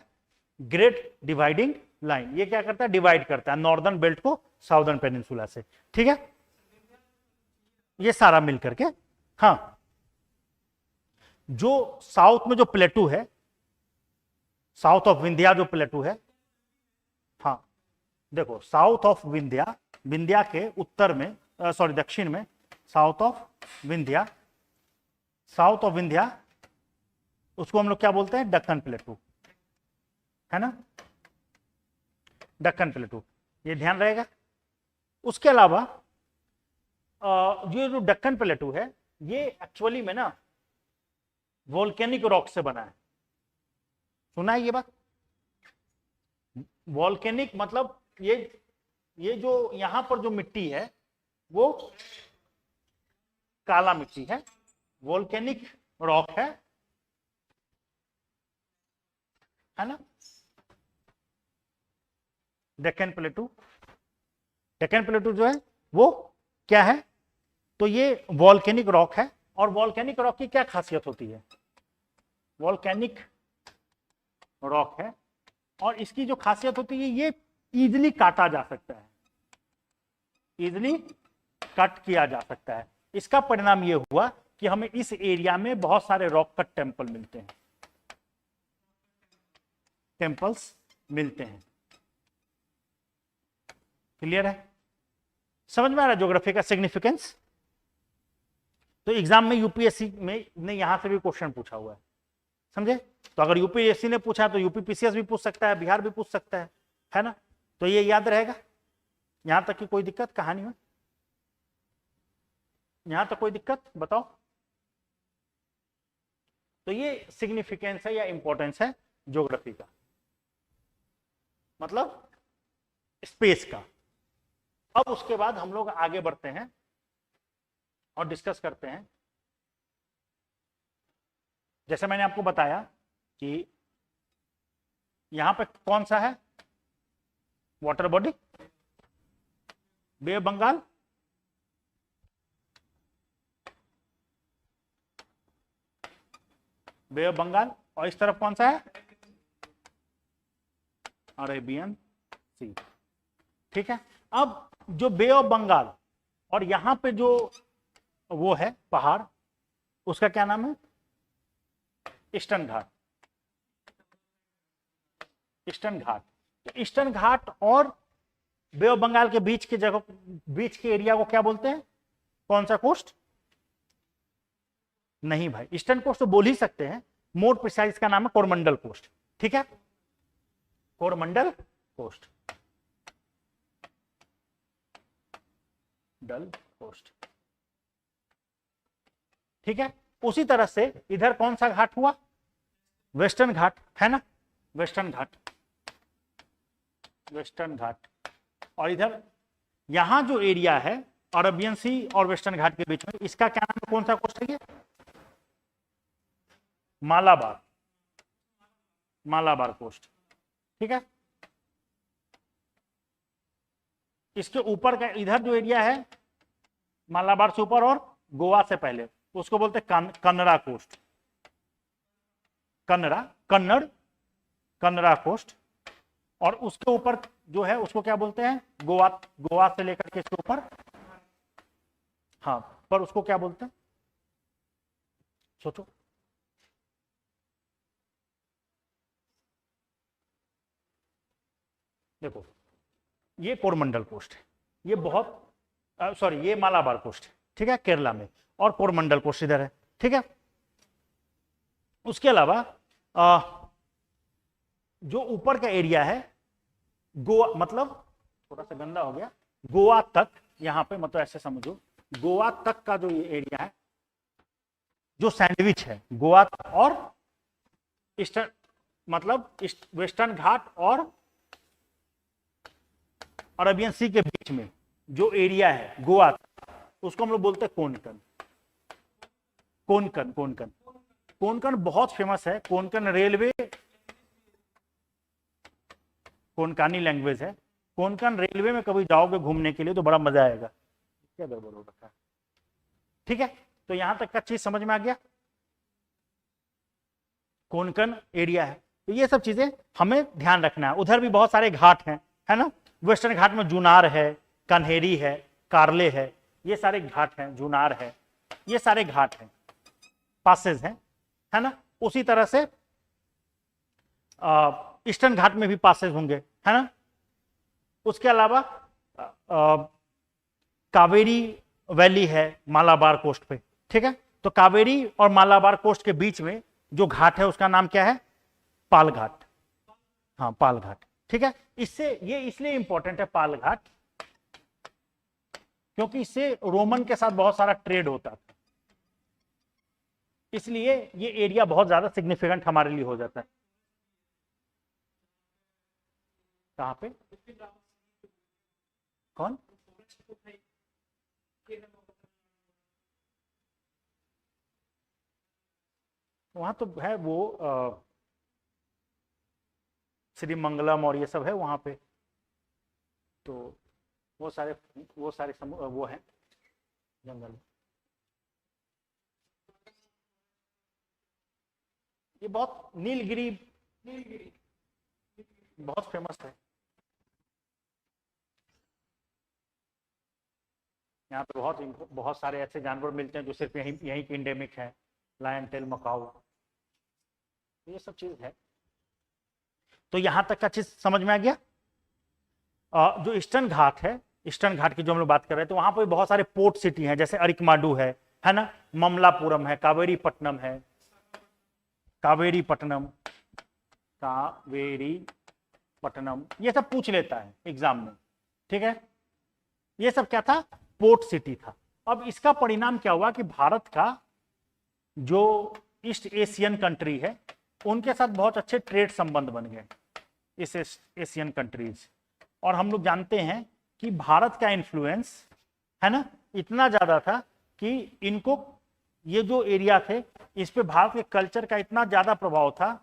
ग्रेट डिवाइडिंग लाइन। ये क्या करता है, डिवाइड करता है नॉर्दर्न बेल्ट को साउदर्न पेनिनसुला से। ठीक है, ये सारा मिलकर के, हाँ जो साउथ में जो प्लेटू है, साउथ ऑफ विंध्या जो प्लेटू है, हाँ देखो साउथ ऑफ विंध्या, विंध्या के उत्तर में सॉरी दक्षिण में south of Vindhya, south of Vindhya उसको हम लोग क्या बोलते हैं, दक्कन प्लेटू, है ना, दक्कन प्लेटू, ये ध्यान रहेगा। उसके अलावा ये जो दक्कन प्लेटू है ये एक्चुअली में ना वोल्केनिक रॉक से बना है, सुना है ये बात? वोल्केनिक मतलब ये जो यहां पर जो मिट्टी है वो काला मिट्टी है, वोल्केनिक रॉक है ना। डेक्कन प्लेटू, डेक्कन प्लेटू जो है वो क्या है, तो ये वोल्केनिक रॉक है। और वोल्केनिक रॉक की क्या खासियत होती है, वोल्केनिक रॉक है और इसकी जो खासियत होती है ये इजीली काटा जा सकता है, इजीली कट किया जा सकता है। इसका परिणाम ये हुआ कि हमें इस एरिया में बहुत सारे रॉक कट टेम्पल मिलते हैं, टेम्पल्स मिलते हैं। क्लियर है, समझ में आ रहा है ज्योग्राफी का सिग्निफिकेंस? तो एग्जाम में यूपीएससी में ने यहां से भी क्वेश्चन पूछा हुआ है, समझे? तो अगर यूपीएससी ने पूछा तो यूपीपीसीएस भी पूछ सकता है, बिहार भी पूछ सकता है ना, तो ये याद रहेगा। यहां तक की कोई दिक्कत कहानी में, यहां तक कोई दिक्कत बताओ? तो ये सिग्निफिकेंस है या इंपॉर्टेंस है ज्योग्राफी का, मतलब स्पेस का। अब उसके बाद हम लोग आगे बढ़ते हैं और डिस्कस करते हैं। जैसे मैंने आपको बताया कि यहां पे कौन सा है water body, bay of Bengal, bay of Bengal, और इस तरफ कौन सा है, अरेबियन सी। ठीक है, अब जो बे ऑफ बंगाल और यहां पे जो वो है पहाड़, उसका क्या नाम है, ईस्टर्न घाट, ईस्टर्न घाट। तो ईस्टर्न घाट और बे ऑफ बंगाल के बीच के जगह, बीच के एरिया को क्या बोलते हैं, कौन सा कोस्ट? नहीं भाई, ईस्टर्न कोस्ट तो बोल ही सकते हैं, मोर प्रिसाइज का नाम है कोरमंडल कोस्ट। ठीक है, कोरमंडल कोस्ट, डल कोस्ट। ठीक है, उसी तरह से इधर कौन सा घाट हुआ, वेस्टर्न घाट, है ना, वेस्टर्न घाट, वेस्टर्न घाट। और इधर यहां जो एरिया है अरबियन सी और वेस्टर्न घाट के बीच में, इसका क्या नाम है, कौन सा कोस्ट है ये, मालाबार, मालाबार कोस्ट। ठीक है, इसके ऊपर का इधर जो एरिया है मालाबार से ऊपर और गोवा से पहले, उसको बोलते हैं कन्नड़ा कोस्ट, कन्नड़ा, कन्नड़, कन्नड़ा कोस्ट। और उसके ऊपर जो है उसको क्या बोलते हैं, गोवा, गोवा से लेकर के इसके ऊपर, हाँ, पर उसको क्या बोलते हैं, सोचो। देखो ये कोरमंडल कोस्ट है, ये बहुत सॉरी ये मालाबार कोस्ट है, ठीक है, केरला में, और कोरमंडल कोस्ट इधर है। ठीक है, उसके अलावा जो ऊपर का एरिया है गोवा, मतलब थोड़ा सा गंदा हो गया, गोवा तक, यहां पे मतलब ऐसे समझो, गोवा तक का जो ये एरिया है, जो सैंडविच है गोवा और ईस्टर्न, मतलब वेस्टर्न घाट और अरबियन सी के बीच में जो एरिया है गोवा, उसको हम लोग बोलते हैं कोंकण, कोंकण, कोंकण, कोंकण बहुत फेमस है। कोंकण रेलवे, कोंकणी लैंग्वेज है। कोंकण रेलवे में कभी जाओगे घूमने के लिए तो बड़ा मजा आएगा। क्या गड़बड़ हो रखा है? ठीक है, तो यहां तक का चीज समझ में आ गया, कोंकण एरिया है। तो ये सब चीजें हमें ध्यान रखना है। उधर भी बहुत सारे घाट हैं, है ना, वेस्टर्न घाट में जूनार है, कन्हेरी है, कार्ले है, ये सारे घाट हैं, जूनार है, ये सारे घाट हैं, पासेज हैं। है ना। उसी तरह से ईस्टर्न घाट में भी पासेज होंगे, है ना। उसके अलावा कावेरी वैली है मालाबार कोस्ट पे, ठीक है। तो कावेरी और मालाबार कोस्ट के बीच में जो घाट है उसका नाम क्या है, पाल घाट। हाँ, पाल घाट, ठीक है। इससे ये इसलिए इंपॉर्टेंट है पाल घाट, क्योंकि इससे रोमन के साथ बहुत सारा ट्रेड होता था, इसलिए ये एरिया बहुत ज्यादा सिग्निफिकेंट हमारे लिए हो जाता है। कहां पे, कौन, वहां तो है वो श्रीमंगलम और ये सब है वहां पे, तो वो सारे वो हैं जंगल। ये बहुत नीलगिरी बहुत फेमस है। यहाँ पे बहुत सारे ऐसे जानवर मिलते हैं जो सिर्फ यहीं यहीं के इंडेमिक है, लायन टेल मकाऊ, ये सब चीज है। तो यहां तक का चीज समझ में आ गया। जो ईस्टर्न घाट है, ईस्टर्न घाट की जो हम लोग बात कर रहे हैं, तो वहां पर बहुत सारे पोर्ट सिटी हैं, जैसे अरिकमाडू है ना, ममलापुरम है, कावेरी पट्टनम है, कावेरी पट्टनम, कावेरी पट्टनम, ये सब पूछ लेता है एग्जाम में, ठीक है। ये सब क्या था, पोर्ट सिटी था। अब इसका परिणाम क्या हुआ कि भारत का जो ईस्ट एशियन कंट्री है उनके साथ बहुत अच्छे ट्रेड संबंध बन गए, इस एशियन कंट्रीज। और हम लोग जानते हैं कि भारत का इन्फ्लुएंस, है ना, इतना ज्यादा था कि इनको ये जो एरिया थे इस पे भारत के कल्चर का इतना ज्यादा प्रभाव था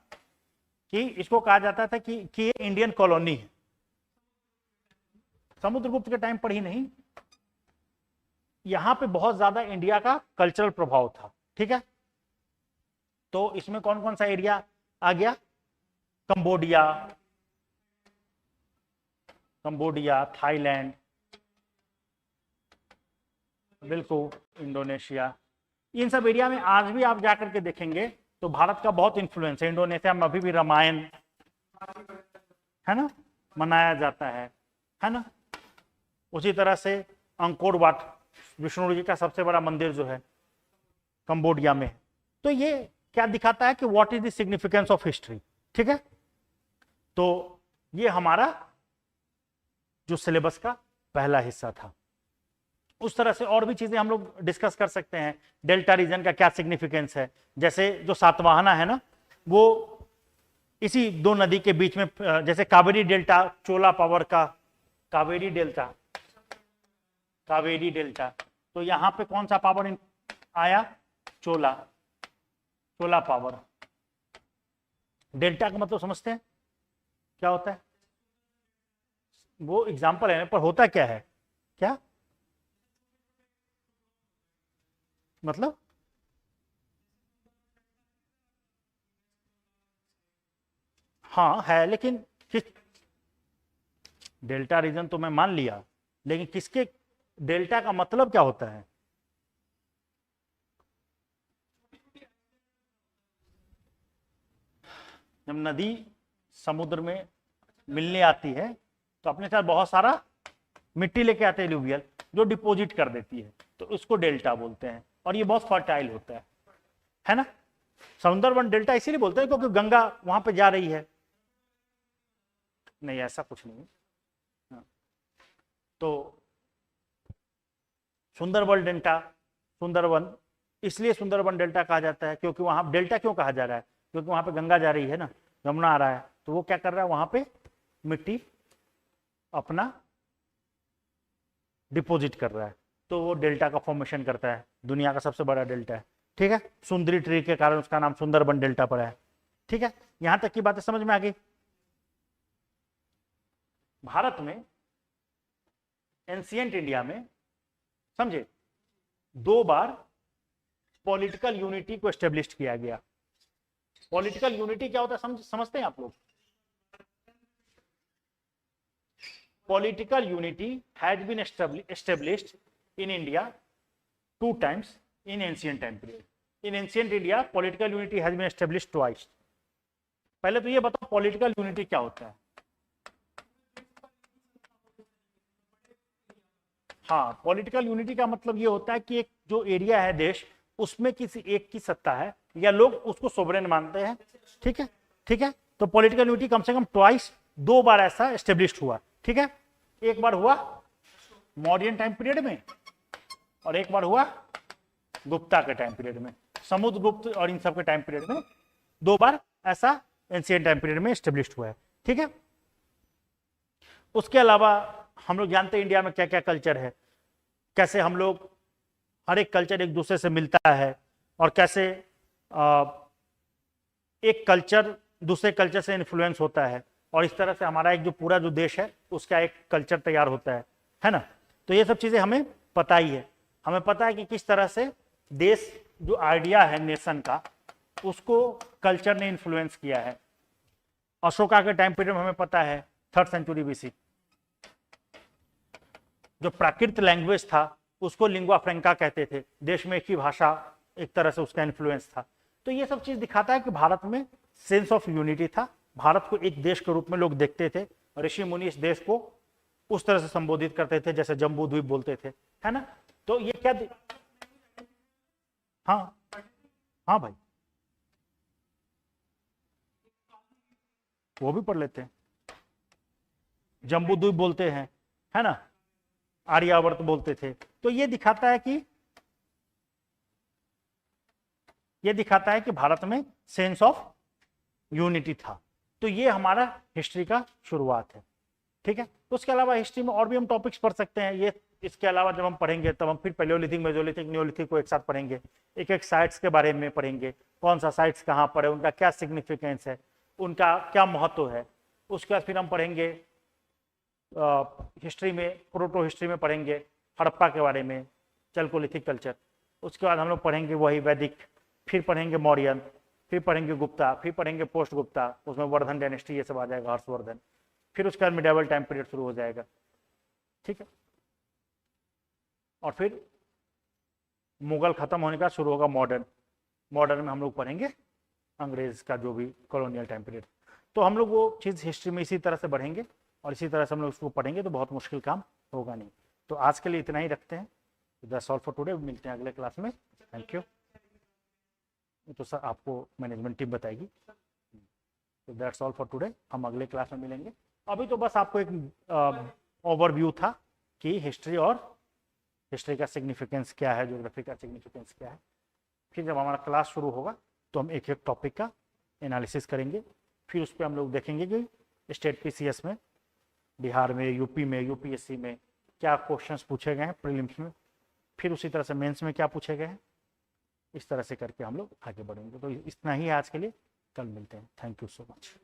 कि इसको कहा जाता था कि ये इंडियन कॉलोनी है। समुद्रगुप्त के टाइम पर ही नहीं, यहां पे बहुत ज्यादा इंडिया का कल्चरल प्रभाव था, ठीक है। तो इसमें कौन कौन सा एरिया आ गया, कंबोडिया, थाईलैंड, बिल्कुल इंडोनेशिया, इन सब एरिया में आज भी आप जाकर के देखेंगे तो भारत का बहुत इंफ्लुएंस है। इंडोनेशिया में अभी भी रामायण, है ना, मनाया जाता है ना। उसी तरह से अंकोर वाट, विष्णु जी का सबसे बड़ा मंदिर जो है कंबोडिया में। तो ये क्या दिखाता है कि what is the significance of history, ठीक है। तो ये हमारा जो सिलेबस का पहला हिस्सा था। उस तरह से और भी चीजें हम लोग डिस्कस कर सकते हैं। डेल्टा रीजन का क्या सिग्निफिकेंस है, जैसे जो सातवाहना है ना, वो इसी दो नदी के बीच में, जैसे कावेरी डेल्टा, चोला पावर का कावेरी डेल्टा, तो यहां पे कौन सा पावर आया, चोला पावर। डेल्टा का मतलब समझते हैं क्या होता है, वो एग्जांपल है पर होता क्या है, क्या मतलब, हाँ है, लेकिन किस, डेल्टा रीजन तो मैं मान लिया, लेकिन किसके, डेल्टा का मतलब क्या होता है, जब नदी समुद्र में मिलने आती है तो अपने साथ बहुत सारा मिट्टी लेके आते हैं एलुवियल, जो डिपॉजिट कर देती है, तो उसको डेल्टा बोलते हैं। और ये बहुत फर्टाइल होता है ना। सुंदरबन डेल्टा इसीलिए बोलते हैं क्योंकि गंगा वहां पे जा रही है, नहीं ऐसा कुछ नहीं। हाँ। तो सुंदरबन इसलिए सुंदरबन डेल्टा कहा जाता है, क्योंकि वहां डेल्टा क्यों कहा जा रहा है, क्योंकि वहां पे गंगा जा रही है ना, यमुना आ रहा है, तो वो क्या कर रहा है, वहां पे मिट्टी अपना डिपॉजिट कर रहा है, तो वो डेल्टा का फॉर्मेशन करता है, दुनिया का सबसे बड़ा डेल्टा है, ठीक है। सुंदरी ट्री के कारण उसका नाम सुंदरबन डेल्टा पड़ा है, ठीक है। यहां तक की बातें समझ में आ गई। भारत में एंशिएंट इंडिया में समझे 2 बार पॉलिटिकल यूनिटी को एस्टेब्लिश किया गया। पॉलिटिकल यूनिटी क्या होता है समझते हैं आप लोग, political unity has been established in India 2 times in ancient time period, in ancient India political unity has been established twice. पहले तो ये बताओ पॉलिटिकल यूनिटी क्या होता है। हाँ, पॉलिटिकल यूनिटी का मतलब ये होता है कि एक जो एरिया है देश, उसमें किसी एक की सत्ता है या लोग उसको सोवरेन मानते हैं। ठीक है, ठीक है। तो पॉलिटिकल यूनिटी कम से कम ट्वाइस, 2 बार ऐसा एस्टेब्लिश्ड हुआ। ठीक है, एक बार हुआ मौर्यन टाइम पीरियड में और एक बार हुआ गुप्ता के टाइम पीरियड में, समुद्रगुप्त और इन सब के टाइम पीरियड में 2 बार ऐसा एंशिएंट टाइम पीरियड में एस्टेब्लिश्ड हुआ है। ठीक है, उसके अलावा हम लोग जानते हैं इंडिया में क्या क्या कल्चर है, कैसे हम लोग हर एक कल्चर एक दूसरे से मिलता है और कैसे एक कल्चर दूसरे कल्चर से इन्फ्लुएंस होता है और इस तरह से हमारा एक जो पूरा जो देश है उसका एक कल्चर तैयार होता है ना। तो ये सब चीज़ें हमें पता ही है। हमें पता है कि किस तरह से देश जो आइडिया है नेशन का उसको कल्चर ने इन्फ्लुएंस किया है। अशोका के टाइम पीरियड में हमें पता है 3rd सेंचुरी बीसी, जो प्राकृत लैंग्वेज था उसको लिंग्वा फ्रेंका कहते थे, देश में एक ही भाषा, एक तरह से उसका इन्फ्लुएंस था। तो ये सब चीज दिखाता है कि भारत में सेंस ऑफ यूनिटी था, भारत को एक देश के रूप में लोग देखते थे, ऋषि मुनि इस देश को उस तरह से संबोधित करते थे जैसे जम्बू द्वीप बोलते थे, है ना। तो ये क्या हाँ हाँ भाई, वो भी पढ़ लेते हैं, जम्बू द्वीप बोलते हैं, है ना, आर्यावर्त बोलते थे। तो ये दिखाता है कि भारत में सेंस ऑफ यूनिटी था। तो ये हमारा हिस्ट्री का शुरुआत है। ठीक है, तो उसके अलावा हिस्ट्री में और भी हम टॉपिक्स पढ़ सकते हैं। ये इसके अलावा जब हम पढ़ेंगे तब हम फिर पैलियोलिथिक, मेसोलिथिक, नियोलिथिक को एक साथ पढ़ेंगे, एक एक साइट्स के बारे में पढ़ेंगे, कौन सा साइट्स कहाँ पर है, उनका क्या सिग्निफिकेंस है, उनका क्या महत्व है। उसके बाद फिर हम पढ़ेंगे हिस्ट्री में, प्रोटो हिस्ट्री में पढ़ेंगे हड़प्पा के बारे में, चल्कोलिथिक कल्चर। उसके बाद हम लोग पढ़ेंगे वही वैदिक, फिर पढ़ेंगे मौर्यन, फिर पढ़ेंगे गुप्ता, फिर पढ़ेंगे पोस्ट गुप्ता, उसमें वर्धन डायनेस्टी ये सब आ जाएगा, हर्षवर्धन। फिर उसके बाद मिडिवल टाइम पीरियड शुरू हो जाएगा। ठीक है, और फिर मुगल खत्म होने का शुरू होगा मॉडर्न। मॉडर्न में हम लोग पढ़ेंगे अंग्रेज का जो भी कॉलोनियल टाइम पीरियड। तो हम लोग वो चीज़ हिस्ट्री में इसी तरह से बढ़ेंगे और इसी तरह से हम लोग उसको पढ़ेंगे, तो बहुत मुश्किल काम होगा नहीं। तो आज के लिए इतना ही रखते हैं। दैट्स ऑल फॉर टुडे, मिलते हैं अगले क्लास में। Thank you. तो सर आपको मैनेजमेंट टीम बताएगी। तो दैट्स ऑल फॉर टुडे, हम अगले क्लास में मिलेंगे। अभी तो बस आपको एक ओवरव्यू था कि हिस्ट्री और हिस्ट्री का सिग्निफिकेंस क्या है, ज्योग्राफी का सिग्निफिकेंस क्या है। फिर जब हमारा क्लास शुरू होगा तो हम एक एक टॉपिक का एनालिसिस करेंगे, फिर उस पर हम लोग देखेंगे कि स्टेट पीसीएस में, बिहार में, यूपी में, यूपीएससी में क्या क्वेश्चंस पूछे गए हैं प्रीलिम्स में, फिर उसी तरह से मेंस में क्या पूछे गए हैं। इस तरह से करके हम लोग आगे बढ़ेंगे। तो इतना ही आज के लिए, कल मिलते हैं। Thank you so much.